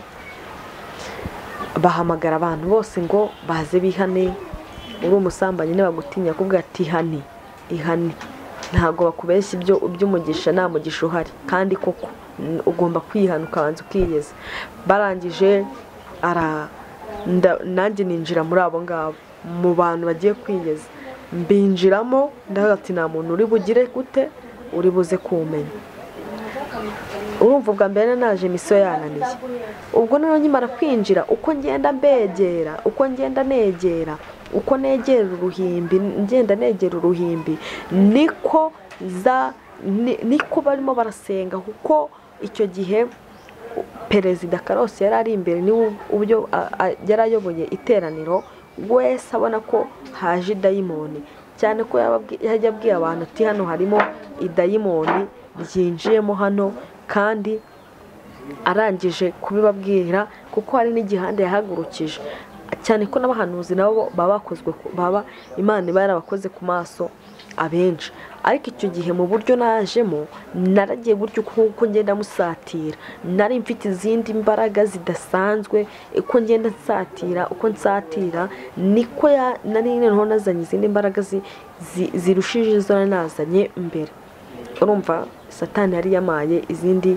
bahamagara abantu bose ngo baze bihane uri umusambanyi ntibagutinya kuvuga ati ihane ntago bakubeshya iby'umugisha nta mugisha uhari kandi koko ugomba kwihana ukabanza ukiyeza barangije nanjye ninjira muri abo ngabo mu bantu bagiye kwiyeza mbinjiramo ndavuga ati nta muntu uri bugire gute uri buze kumenya urumva bwa mbere naje misiyo yananiye ubwo noneho nkimara kwinjira uko ngenda mbegera uko ngenda negera uko negera uruhimbi niko barimo barasenga kuko icyo gihe Perezida Karosi yari ari imbere ni uburyo yarayoboye iteraniro wese abona ko haje idayimoni cyane ko yajya abwiye abantu ati hano harimo idayimoni ryinjiyemo hano kandi arangije kubibabwira kuko hari n'igihande yahagurukije cyane ko n'abahanuzi nabo baba Imana iba yarabakoze ku maso abenshi ariko icyo gihe mu buryo najemo naragiye gutyo kuko ngenda musatira nari mfite izindi mbaraga zidasanzwe uko ngenda nsatira niko nari noneho nazanye izindi mbaraga zirushije izo nazanye mbere urumva Satani yari yamaye izindi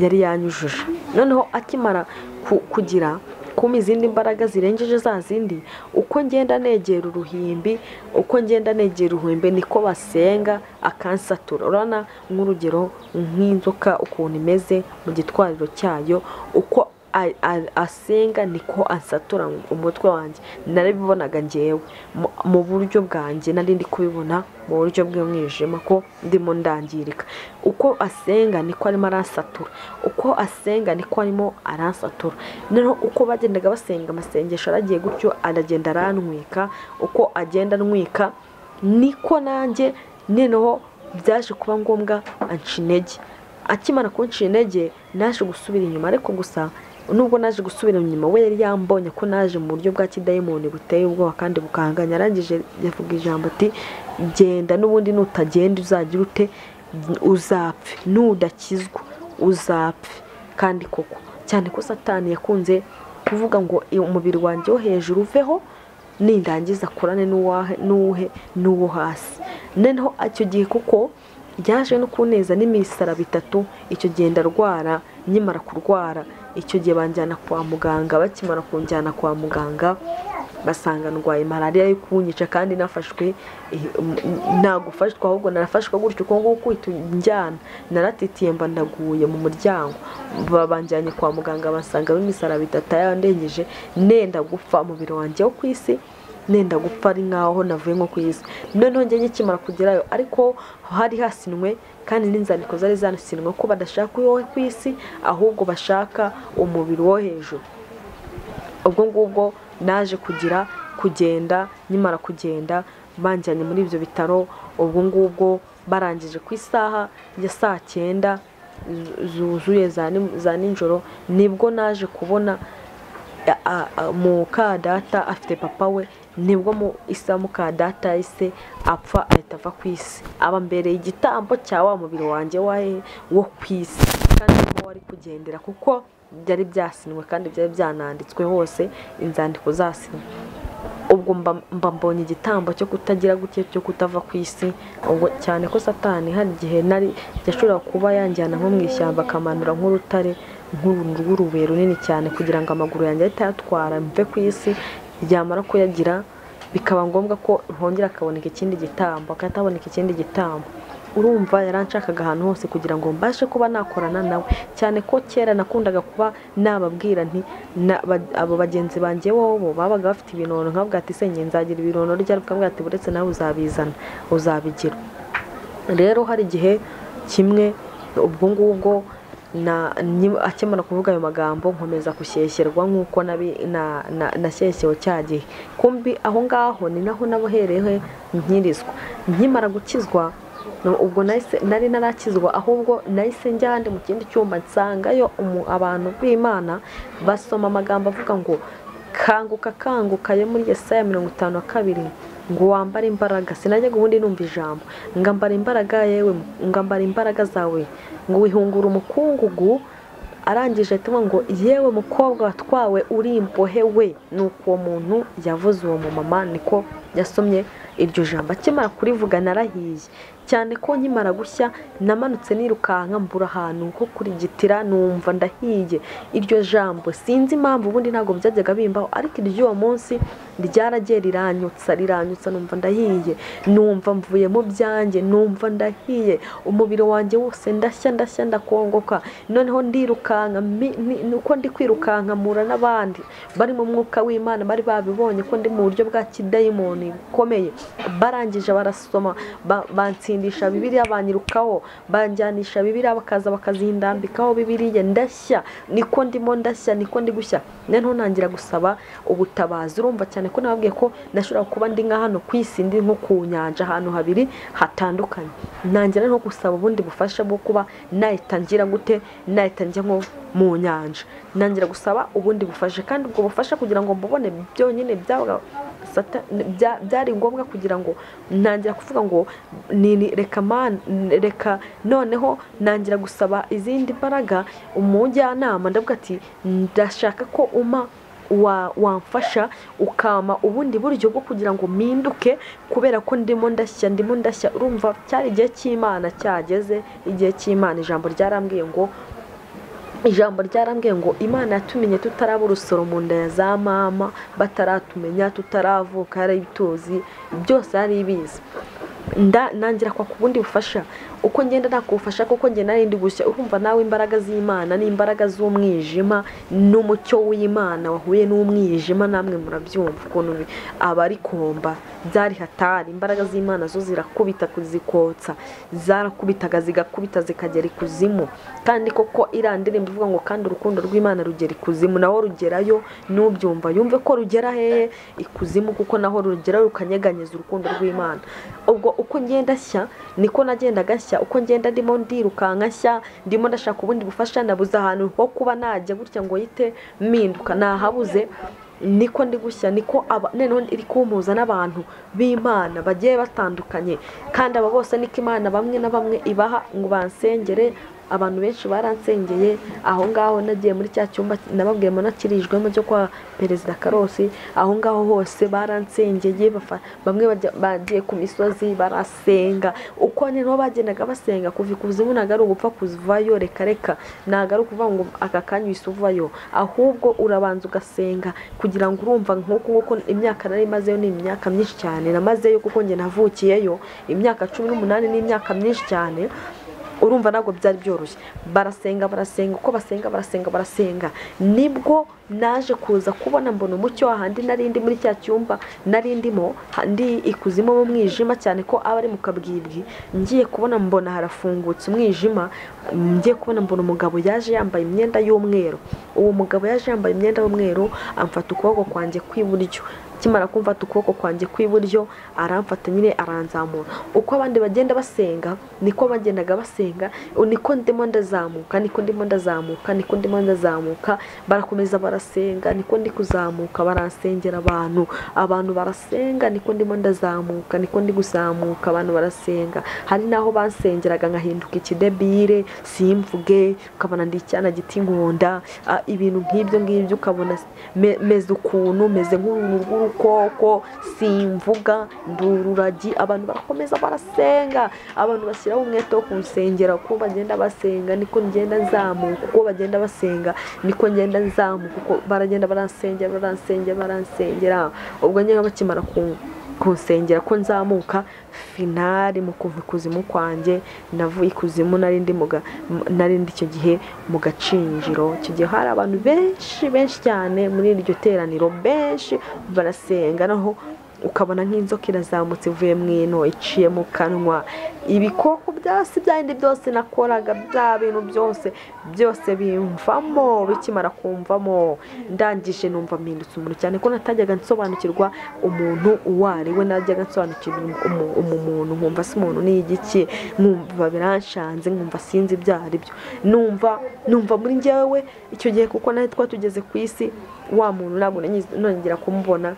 yari yanyujuje noneho akimara kugira kuma izindi mbaraga zirengeje za zindi uko ngenda negera uruhimbi niko basenga akansatura urana nk'urugero nk'inzoka ukuntu imeze mu gitwariro cyayo uko asenga niko ansatura umutwe wanjye narabibonaga ngewe mu buryo bwanjye nari ndi kubibona mu buryo bw'umwijima ko ndimo ndangirika uko asenga niko arimo aransatura uko asenga niko arimo aransatura noneho uko bagendaga basenga amasengesho aragiye gutyo aragenda arantwika uko agenda antwika niko nanjye noneho byaje kuba ngombwa anca intege akimara kunca intege naje gusubira inyuma ariko gusa nubwo naje gusubira inyuma we yari yambonye ko naje mu buryo bwa kidayimoni buteye ubwoba kandi bukanganya arangije yavuga ijambo ati genda n'ubundi nutagenda uzagira ute uzapfe nudakizwa uzapfe kandi koko cyane ko Satani yakunze kuvuga ngo umubiri wanjye wo hejuru uveho nindangiza kurane n'uwo hasi noneho icyo gihe kuko byaje no kuneza n'imisaraba 3 icyo gihe ndarwara nyimara kurwara icyo gihe banjyana kwa muganga bakimara kunjyana kwa muganga basanga ndwaye malaria yo kunyica kandi nafashwe nagufashwa ahubwo narafashwa gutyo kongo kwitunjyana naratitiye mba ndaguye mu muryango babanjyanye kwa muganga basanga imisaraba 3 yandengeje nenda gupfa mu biro wanjye wo kwisi nenda gupfa ari nkaho navuye nko kwisi noneho njye nkimara kugerayo ariko hari hasinwe kandi n'inzandiko zari zanasinwe ko badashaka uwo kwisi ahubwo bashaka umubiri wo hejuru ubwo ngubwo naje kugenda nyimara kugenda banjyanye muri ibyo bitaro. ubwo ngubwo barangije ku isaha ya saa 9 zuzuye za nijoro nibwo naje kubona muka data afite papa we, nibwo mu isa muka data ise apfa ahita ava ku isi, aba mbere igitambo cya wa mubiri wanjye wo ku isi kandi niho wari kugendera kuko byari byasinwe kandi byari byananditswe hose inzandiko zasinwe. ubwo mba mbonye igitambo cyo kutagira gutya cyo kutava ku isi. ubwo cyane ko Satani hari igihe yashobora kuba yanjyana nko mu ishyamba akamanura nk'urutare nk'urubuye runini cyane kugira ngo amaguru yanjye ahite yatwara mve ku isi, ryamara kuyagira bikaba ngombwa ko hongera akaboneka ikindi gitambo, akataboneka ikindi gitambo. urumva yaranshakaga ahantu hose kugira ngo mbashe kuba nakorana nawe, cyane ko kera nakundaga kuba nababwira nti abo bagenzi banjye bo babaga bafite ibinono nkavuga ati senye nzagira ibinono ryari bakavuga ati buretse nawe uzabizana uzabigira. rero hari igihe kimwe ubwo ngubwo akemara kuvuga ayo magambo nkomeza kushyeshyerwa nk'uko nashyeshyewe cya gihe. kumbi aho ngaho ni naho naboherewe nkirizwa. nkimara gukizwa ubwo nari narakizwa, ahubwo nahise njyande mu kindi cyumba nsangayo abantu b'Imana basoma amagambo avuga ngo kanguka yo muri Yesaya 52 ngo wambare imbaraga. sinajyaga ubundi numva ijambo ngambara imbaraga yewe ngambara imbaraga zawe ngo wihungura umukungugu. arangije atuvuga ngo yewe mukobwa watwawe uri imbohe we. nuko uwo muntu yavuze, uwo mama niko yasomye iryo jambo. akimara kurivuga narahiye cyane ko nkimara gushya namanutse nirukanka mbura ahantu ko kurigitira numva ndahiye. iryo jambo sinzi impamvu ubundi ntago byajyaga bimbaho, ariko iryo munsi ryaragiye riranyutsa numva ndahiye, numva mvuye mu byanjye, numva ndahiye, umubiri wanjye wose ndashya ndakongoka. noneho ndirukanka nuko ndi kwirukanka mura n'abandi bari mu mwuka w'Imana bari babibonye ko ndi mu buryo bwa kidayimoni bukomeye. barangije barasoma bansindisha Bibiliya banyirukaho, banjyanisha Bibiliya bakaza bakazindambikaho Bibiliya ndashya, niko ndimo ndashya, niko ndi gushya. noneho ntangira gusaba ubutabazi. urumva cyane ko nababwiye ko nashobora kuba ndi nka hano ku isi ndi nko ku nyanja ahantu habiri hatandukanye. ntangira no gusaba ubundi bufasha bwo kuba nayitangira gute, nayitangira nko mu nyanja. ntangira gusaba ubundi bufasha, kandi ubwo bufasha kugira ngo mbubone byonyine byari ngombwa kugira ngo ntangira kuvuga ngo reka noneho ntangira gusaba izindi mbaraga. umujyanama ndavuga ati ndashaka ko wamfasha ukama ubundi buryo bwo kugira ngo mpinduke kubera ko ndimo ndashya. urumva cyari igihe cy'Imana cyageze, igihe cy'Imana. ijambo ryarambwiye ngo Imana yatumenye tutaraba urusoro mu nda ya za mama, bataratumenya tutaravuka, yarabituzi byose yari ibizi. nangira kwa kubundi bufasha uko ngenda nakufasha kuko nge nari ndi gushya. urumva nawe imbaraga z'Imana n'imbaraga z'umwijima n'umucyo w'Imana wahuye n'umwijima, namwe murabyumva ukuntu abari komba byari hatari. imbaraga z'Imana zo zirakubita kuzikotsa, zarakubitaga zigakubita zikagera ikuzimu. kandi koko irandirimba ivuga ngo kandi urukundo rw'Imana rugera ikuzimu, naho rugerayo n'ubyumva yumve ko rugera hehe ikuzimu, kuko naho rugera rukanyeganyeza urukundo rw'Imana. ubwo uko ngenda shya niko nagenda gashya, uko ngenda ndimo ndirukanka shya, ndimo ndashaka ubundi bufasha, nabuze ahantu ho kuba najya gutya ngo yite mpinduka, nahabuze. niko ndi gushya, niko noneho iri kumpuza n'abantu b'Imana bagiye batandukanye, kandi aba bose niko Imana bamwe na bamwe ibaha ngo bansengere. abantu benshi baransengeye aho ngaho nagiye muri cya cyumba nababwiyemo nakirijwemo cyo kwa Perezida Karosi. aho ngaho hose baransengeye, bamwe bagiye ku misozi barasenga. uko niho bagendaga basenga kuva ikuzimu ntago ari ugupfa kuvayo, reka ntago ari ukuvuga ngo aka kanya wisuvayo, ahubwo urabanza ugasenga kugira ngo urumva nk'uko imyaka nari mazeyo ni imyaka myinshi cyane namazeyo, kuko nge navukiyeyo imyaka 18 ni imyaka myinshi cyane. urumva ntabwo byari byoroshye. Barasenga barasenga nibwo naje kuza kubona mbona umucyo ahandi narindi muri cya cyumba narindimo ndi ikuzimu mu mwijima cyane ko aba ari mu kabwibwi. Ngiye kubona mbona harafungutse umwijima, ngiye kubona mbona umugabo yaje yambaye imyenda y'umweru. Uwo mugabo yaje yambaye imyenda y'umweru amfata ukuboko kwanjye kw'iburyo. Kimara kumfata ukuboko kwanjye kw'iburyo aramfata nyine aranzamura. Uko abandi bagenda basenga niko bagendaga basenga, niko ndimo ndazamuka barakomeza barasenga, niko ndi kuzamuka baransengera abantu barasenga, niko ndimo ndazamuka, niko ndi guzamuka abantu barasenga. Hari naho bansengeraga ngahinduka ikidebire simvuge, ukabona ndi icyana giti nkunda ibintu nk'ibyo ngibyo, ukabona meze ukuntu meze koko simvuga ndururagi. Abantu barakomeza barasenga, abantu bashyiraho umwete wo kunsengera. Uko bagenda basenga niko ngenda nzamuka, uko bagenda basenga niko ngenda nzamuka, uko baragenda baransengera. Ubwo nyine bakimara kunsengera ko nzamuka, finali mu kuva ikuzimu kwanjye navuye ikuzimu narindi icyo gihe mu Gacinjiro. Icyo gihe hari abantu benshi cyane muri iryo teraniro, benshi barasenga, naho ukabona nk'inzoka irazamutse ivuye mu ino iciye mu kanwa. Ibikoko byose byandi byose nakoraga, bya bintu byose bimvamo. Bikimara kumvamo ndangije numva mpindutse umuntu cyane ko natajyaga nsobanukirwa umuntu uwo ari we. Najyaga nsobanukirwa umuntu nkumva si umuntu ni igiki, nkumva biranshanze, nkumva sinzi ibyo ari byo. Numva muri njyewe icyo gihe kuko nawe twatugeze ku isi, wa muntu ntabwo nongera kumubona,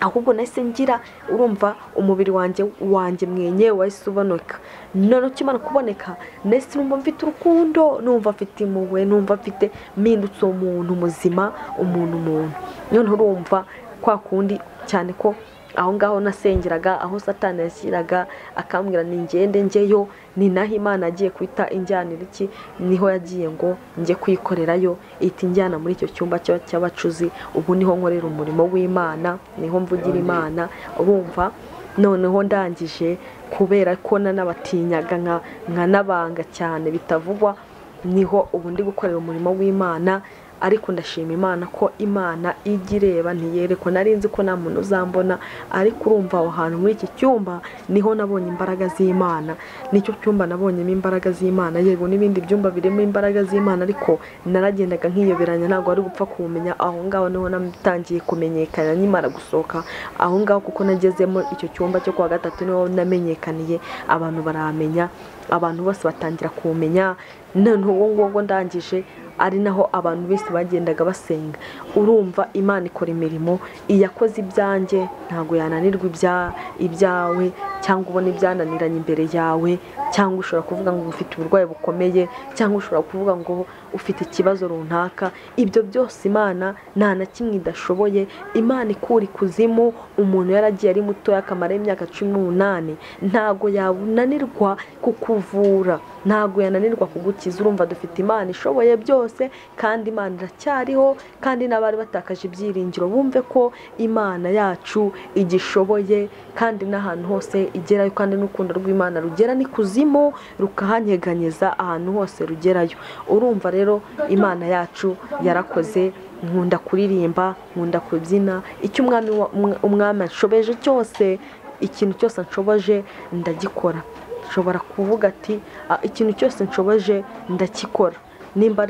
ahubwo nahise ngira, urumva umubiri wanjye mwenye wahise uboneka. None ukimara kuboneka nahise numva mfite urukundo, numva mfite impuhwe, numva mfite mpindutse umuntu muzima, umuntu. None urumva kwa kundi cyane ko aho ngaho nasengeraga, aho Satani yashyiraga akambwira ni ngende njyeyo, ni naho Imana agiye kwita injyanira iki, niho yagiye ngo njye kwikorerayo, iti njyana muri icyo cyumba cy'abacuzi. Ubu niho nkorera umurimo w'Imana, niho mvugira Imana. Urumva noneho ndangije, kubera ko nanabatinyaga nkanabanga cyane bitavugwa, niho ubu ndi gukorera umurimo w'Imana. Ariko ndashima Imana ko Imana ijya ireba ntiyerekwa. Nari nzi ko nta muntu uzambona, ariko urumva aho hantu muri iki cyumba niho nabonye imbaraga z'Imana. Nicyo cyumba nabonyemo imbaraga z'Imana. Yego n'ibindi byumba birimo imbaraga z'Imana, ariko naragendaga nkiyoberanya, ntabwo ari gupfa kumenya. Aho ngaho niho natangiye kumenyekana nkimara gusohoka aho ngaho, kuko nagezemo icyo cyumba cyo kwa gatatu niho namenyekaniye. Abantu baramenya, abantu bose batangira kumenya. Noneho ubwo ndangije ari naho abantu bose bagendaga basenga. Urumva Imana ikora imirimo, iyakoze ibyanjye ntabwo yananirwa ibyawe, cyangwa ubona ibyananiranye imbere yawe, cyangwa ushobora kuvuga ngo ufite uburwayi bukomeye, cyangwa ushobora kuvuga ngo ufite ikibazo runaka. Ibyo byose Imana nta na kimwe idashoboye. Imana ikura ikuzimu umuntu yaragiye ari muto akamara imyaka 18, ntago yabunanirwa kukuvura, ntago yananirwa kugukiza. Urumva dufite Imana ishoboye byose, kandi Imana iracyariho, kandi n'abari batakaje ibyiringiro bumve ko Imana yacu igishoboye, kandi n'ahantu hose igerayo, kandi n'urukundo rw'Imana rugera n'ikuzimu rukahanyeganyeza ahantu hose rugerayo. Urumva rero Imana yacu yarakoze. Nkunda kuririmba, nkunda kubyina. Icyo umwami anshobeje cyose, ikintu cyose anshoboje ndagikora. Nshobora kuvuga ati ikintu cyose nshoboje ndakikora. Nimba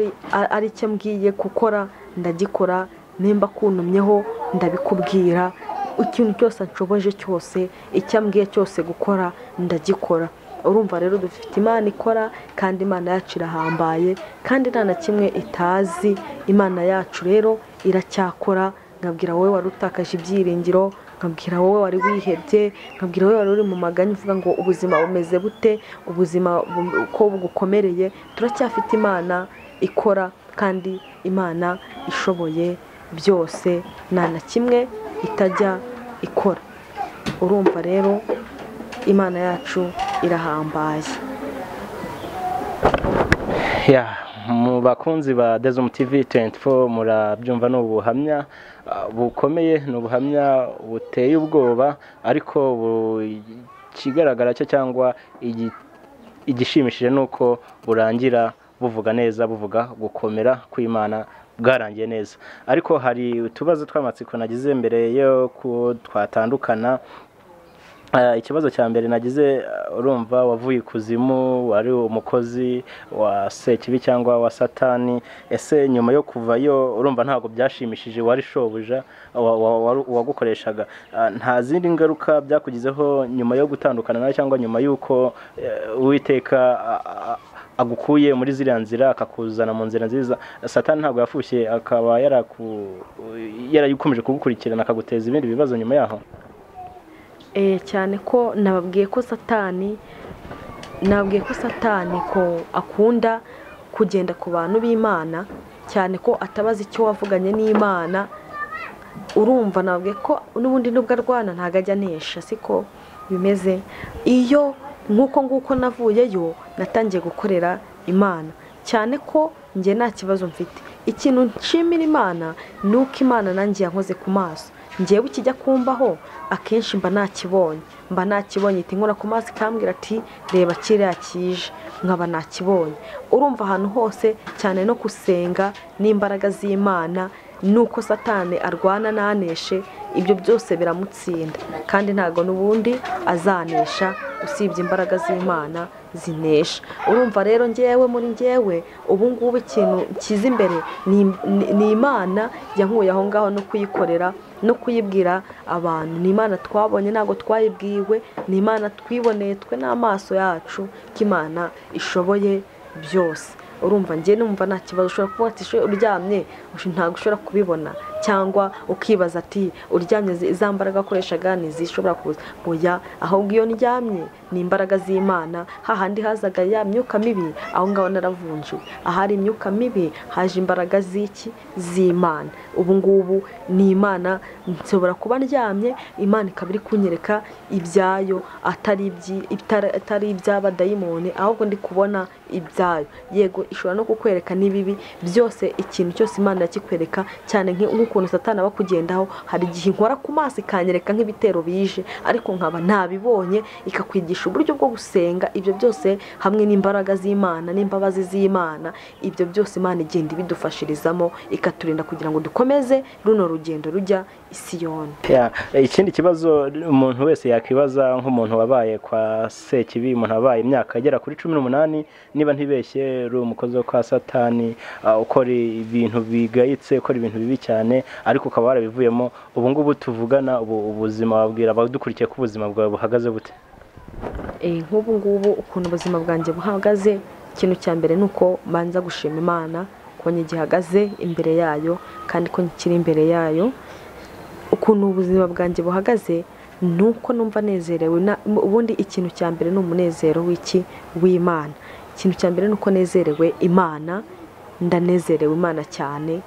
ari icyo mbwiye gukora ndagikora, nimba kunumyeho ndabikubwira. Ikintu cyose nshoboje cyose, icyo mbwiye cyose gukora ndagikora. Urumva rero dufite Imana ikora, kandi Imana yacu irahambaye, kandi nta na kimwe itazi. Imana yacu rero iracyakora. Nkabwira wowe wari utakaje ibyiringiro, nkabwira wowe wari wihebye, nkabwira wowe wari uri mu maganya uvuga ngo ubuzima bumeze bute, ubuzima uko bugukomereye, turacyafite Imana ikora, kandi Imana ishoboye byose, nta na kimwe itajya ikora. Urumva rero Imana yacu irahambaye. Mu bakunzi ba Dezum TV 24 murabyumva n'ubuhamya bukomeye, n'ubuhamya buteye ubwoba, ariko kigaragara cyo cyangwa igishimishije nuko burangira buvuga neza, buvuga gukomera kw'Imana bwarangiye neza. Ariko hari utubazo tw'amatsiko nagize mbere yo twatandukana. Ikibazo cya mbere nagize, urumva wavuye ikuzimu, wari umukozi wa Sekibi cyangwa wa Satani, ese nyuma yo kuvayo urumva ntabwo byashimishije wari shobuja wagukoreshaga, nta zindi ngaruka byakugizeho nyuma yo gutandukana nawe, cyangwa nyuma y'uko Uwiteka agukuye muri ziriya nzira akakuzana mu nzira nziza? Satani ntabwo yafushye akaba yarayikomeje kugukurikirana akaguteza ibindi bibazo nyuma yaho? Cyane ko nababwiye ko Satani ko akunda kugenda ku bantu b'Imana, cyane ko atabaza icyo wavuganye n'Imana. Urumva nababwiye ko n'ubundi nubwo arwana ntago ajya anesha, siko bimeze. Iyo nk'uko nguko navuyeyo natangiye gukorera Imana, cyane ko njye nta kibazo mfite. Ikintu nshimira Imana ni uko Imana nanjye yankoze ku maso. Njyewe ukijya kumbaho akenshi mba nakibonye iti nkora ku maso ikambwira ati reba kiriya kije, nkaba nakibonye. Urumva ahantu hose, cyane no gusenga n'imbaraga z'Imana, nuko Satani arwana naneshe, ibyo byose biramutsinda, kandi ntago n'ubundi azanesha usibye imbaraga z'Imana zinesha. Urumva rero njyewe muri njyewe ubu ngubu ikintu kiza imbere ni Imana yankuye aho ngaho no kuyikorera no kuyibwira abantu. Ni Imana twabonye, ntago twayibwiwe, ni Imana twiboneye twe n'amaso yacu ko Imana ishoboye byose. Urumva njye numva nta kibazo. Ushobora kuvuga ati uryamye ntabwo ushobora kubibona, cyangwa ukibaza ati uryamye za mbaraga akoreshaga ntizishobora kuza. Oya, ahubwo iyo ndyamye ni imbaraga z'Imana. Hahandi hazaga ya myuka mibi, aho ngaho naravunje. Ahari imyuka mibi haje imbaraga z'Imana. Ubu ngubu ni Imana, nshobora kuba ndyamye, Imana ikaba iri kunyereka ibyayo, atari iby'abadayimoni, ahubwo ndi kubona ibyayo. Yego ishobora no kukwereka n'ibibi byose, ikintu cyose Imana yakikwereka, cyane nk'ukuntu Satani aba kugendaho. Hari igihe inkora ku maso ikanyereka nk'ibitero bije, ariko nkaba ntabibonye, ikakwigisha uburyo bwo gusenga. Ibyo byose hamwe n'imbaraga z'Imana n'imbabazi z'Imana, ibyo byose Imana igenda ibidufashirizamo, ikaturinda kugira ngo dukomeze runo rugendo rujya i Siyoni. Ikindi kibazo umuntu wese yakibaza, nk'umuntu wabaye kwa Sekibi, umuntu wabaye imyaka igera kuri 18, niba ntibeshye, uri umukozi wo kwa Satani, ukora ibintu bigayitse, ukora ibintu bibi cyane, ariko ukaba warabivuyemo. Ubu ngubu tuvugana, ubuzima wabwira abadukurikiye ko ubuzima bwawe buhagaze bute? Nk'ubu ngubu ukuntu ubuzima bwanjye buhagaze, ikintu cya mbere ni uko mbanza gushima Imana ko ngihagaze imbere yayo, kandi ko nkiri imbere yayo. Ukuntu ubuzima bwanjye buhagaze nuko numva nezerewe. Ubundi ikintu cya mbere ni umunezero w'Imana. Ikintu cya mbere nuko nezerewe Imana, ndanezerewe Imana cyane.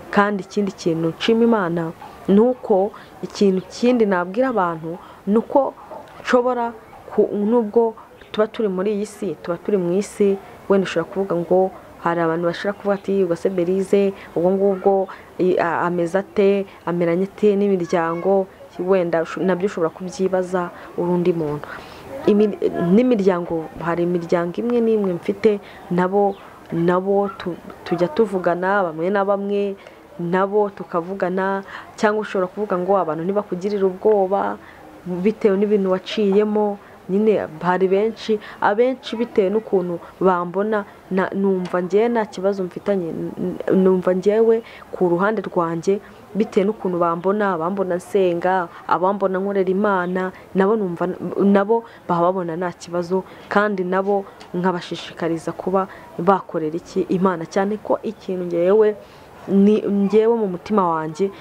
Kandi ikindi kintu nshima Imana nuko, ikintu kindi nabwira abantu nuko nshobora, nubwo tuba turi muri iyi si, tuba turi mu isi, wenda ushobora kuvuga ngo hari abantu bashobora kuvuga ati ugase Berize ubwo ngubwo ameze ate, ameranye ate n'imiryango, wenda nabyo ushobora kubyibaza urundi muntu. N'imiryango, hari imiryango imwe n'imwe mfite, nabo tujya tuvugana, bamwe na bamwe nabo tukavugana. Cyangwa ushobora kuvuga ngo abantu ntibakugirire ubwoba bitewe n'ibintu waciyemo. Nyine hari abenshi bitewe n'ukuntu bambona, numva njyewe nta kibazo mfitanye. Numva njyewe ku ruhande rwanjye, bitewe n'ukuntu bambona nsenga, abambona nkorera Imana, nabo baba babona nta kibazo, kandi nabo nkabashishikariza kuba bakorera Imana. Cyane ko ikintu njyewe mu mutima wanjye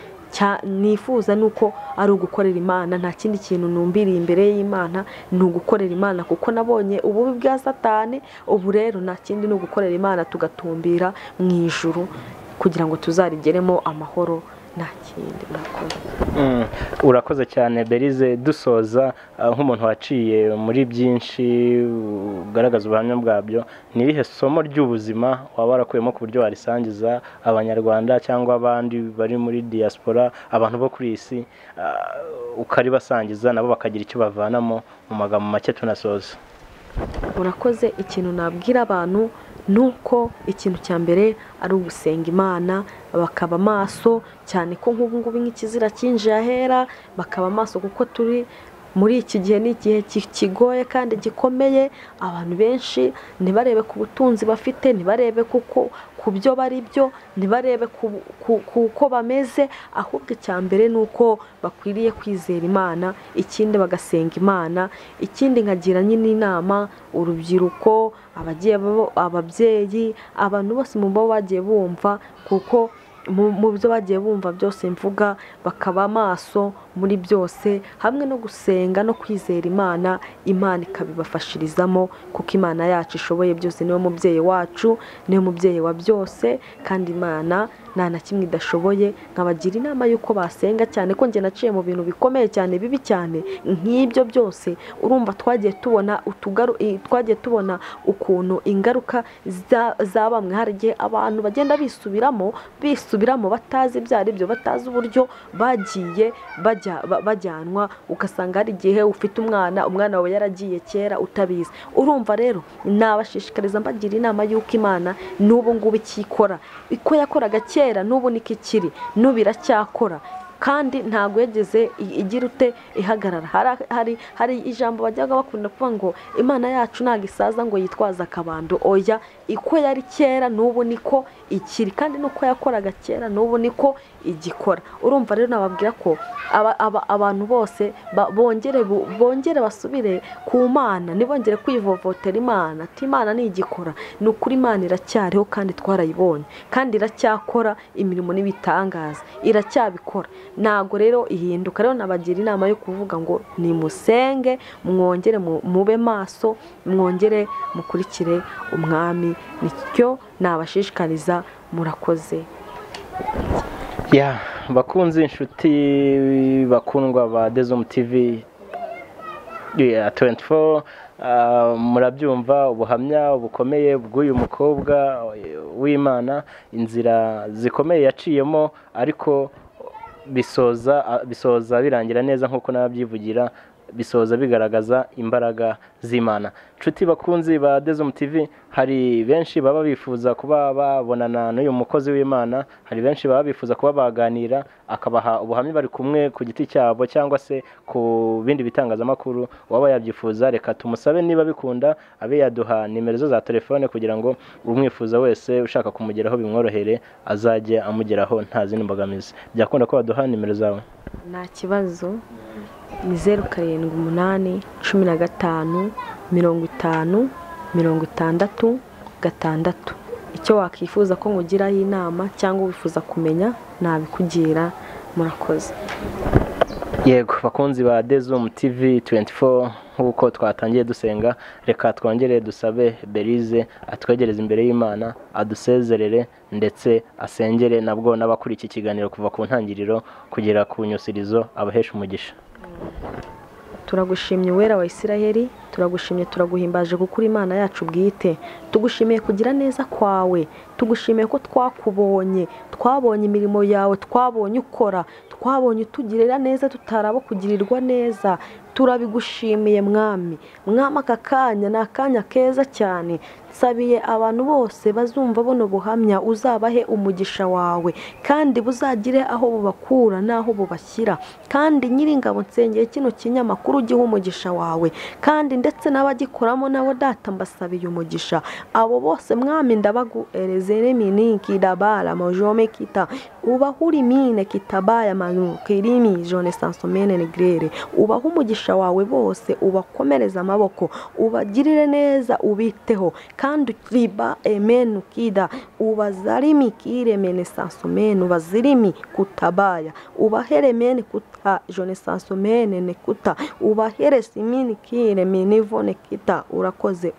nifuza nuko ari ugukorera Imana. Nta kindi kintu numbiriye imbere y'Imana, ni ugukorera Imana, kuko nabonye ububi bwa Satani. Ubu rero nta kindi, ni ugukorera Imana, tugatumbira mu ijuru kugira ngo tuzarigeremo amahoro. Nta kindi. Urakoze cyane Berize. Dusoza, nk'umuntu waciye muri byinshi, ugaragaza ubuhamya bwabyo, ni irihe somo ry'ubuzima waba warakuyemo ku buryo warisangiza Abanyarwanda cyangwa abandi bari muri diaspora, abantu bo kuri iyi si, ukaribasangiza nabo bakagira icyo bavanamo? Mu magambo make tunasoza. murakoze. Ikintu nabwira abantu nuko ikintu cya mbere ari ugusenga Imana, bakaba maso cyane ko nk'ubu ngubu nk'ikizira cyinjiye ahera, bakaba maso kuko turi muri iki gihe ni igihe kigoye kandi gikomeye. Abantu benshi ntibarebe ku butunzi bafite, ntibarebe ku byo bari byo, ntibarebe kuko bameze, ahubwo icya mbere ni uko bakwiriye kwizera Imana, ikindi bagasenga Imana. Ikindi nkagira nyine inama urubyiruko, ababyeyi, abantu bose mu bo bagiye bumva, kuko mu byo bagiye bumva byose mvuga, bakaba maso muri byose, hamwe no gusenga no kwizera Imana, Imana ikabibafashirizamo, kuko Imana yacu ishoboye byose. Niwe mubyeyi wacu, niwe mubyeyi wa byose, kandi Imana nta na kimwe idashoboye. Nkabagira inama y'uko basenga cyane, ko njye naciye mu bintu bikomeye cyane, bibi cyane nk'ibyo byose. Urumva twagiye tubona ukuntu ingaruka za bamwe, hari igihe abantu bagenda bisubiramo batazi ibyo ari byo, batazi uburyo bagiye bajyanwa, ugasanga hari igihe ufite umwana wawe yaragiye kera utabizi. Urumva rero nabashishikariza mbagira inama y'uko Imana n'ubu ngubu ikikora, iko yakoraga kera n'ubu niko ikiri, n'ubu iracyakora, kandi ntago yageze igira ute ihagarara. Hari ijambo bajyaga bakunda kuvuga ngo Imana yacu ntago isaza ngo yitwaza akabando. Oya, iko yari kera n'ubu niko ikiri, kandi nuko yakoraga kera n'ubu niko igikora. Urumva rero nababwira ko abantu bose bongere basubire ku Mana, ntibongere kwivovotera Imana. Ati Imana ni igikora, ni ukuri Imana iracyariho kandi twarayibonye, kandi iracyakora imirimo n'ibitangaza, iracyabikora, ntago rero ihinduka. Rero nabagira inama yo kuvuga ngo nimusenge, mwongere mube maso, mwongere mukurikire umwami. Nicyo nabashishikariza. Murakoze. Bakunzi, inshuti bakundwa ba Dezom TV 24, murabyumva ubuhamya bukomeye bw'uyu mukobwa w'Imana, inzira zikomeye yaciyemo, ariko bisoza birangira neza nk'uko nababyivugira, bisoza bigaragaza imbaraga z'Imana. Nshuti bakunzi ba Dezom TV, hari benshi baba bifuza kuba babonana n'uyu mukozi w'Imana, hari benshi baba bifuza kuba baganira, akabaha ubuhamya bari kumwe ku giti cyabo cyangwa se ku bindi bitangazamakuru. Waba yabyifuza, reka tumusabe niba bikunda abe yaduha nimero za telefone, kugira ngo umwifuza wese ushaka kumugeraho bimworohere azajye amugeraho nta zindi mbogamizi. Byakunda ko baduha nimero zawe? Nta kibazo, ni 0788 15 50 66. Icyo wakifuza ko ngugiraho inama cyangwa wifuza kumenya nabikugira. Murakoze. Yego bakunzi ba Dezom TV 24, nk'uko twatangiye dusenga, reka twongere dusabe Berize atwegereze imbere y'Imana, adusezerere ndetse asengere nabwo n'abakuri iki kiganiro kuva ku ntangiriro kugera ku nyusirizo, abahesha umugisha. Turagushimye Wera wa Isiraheli, turagushimye, turaguhimbaje kuko uri Imana yacu bwite. Tugushimiye kugira neza kwawe, tugushimiye ko twakubonye, twabonye imirimo yawe, twabonye ukora, twabonye utugirira neza tutarabo kugirirwa neza. Turabigushimiye mwami. Aka kanya ni akanya keza cyane. Sabiye abantu bose bazumva bono buhamya, uzabahe umugisha wawe, kandi buzagire aho bubakura n'aho bubashyira. Kandi Nyiringabo nsengeye kino kinyamakuru gihe umugisha wawe, kandi ndetse n'abagikoramo nabo data mbasabiye umugisha. Abo bose mwami ndabaguerezere mininki dabala mojome kita ubahuri mine kitabaya manu kirimi jone sansomene negrere. Ubaho umugisha wawe bose, ubakomereza amaboko, ubagirire neza, ubiteho, kandi riba emenu kida ubazarimi kire mene sansomene, ubazirimi kutabaya, ubahere mene kuta jone sansomene nekuta, ubahere simini kire menivone kita.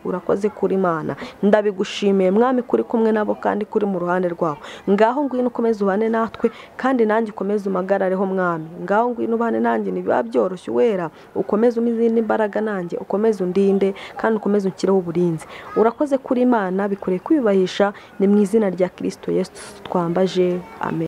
Urakoze kuri Imana. Ndabigushimiye mwami kuri kumwe nabo kandi kuri mu ruhande rwabo. Ngaho ngwino ukomeze ubane natwe, kandi nanjye ukomeze umagarareho mwami. Ngaho ngwino ubane nanjye, nibiba byoroshye Wera, ukomeze umizindi imbaraga nanjye, ukomeze undinde, kandi ukomeze unkireho uburinzi. Urakoze kuri Imana, bikoreye kwiyubahisha, ni mu izina rya Kristo Yesu twambaje. Amen.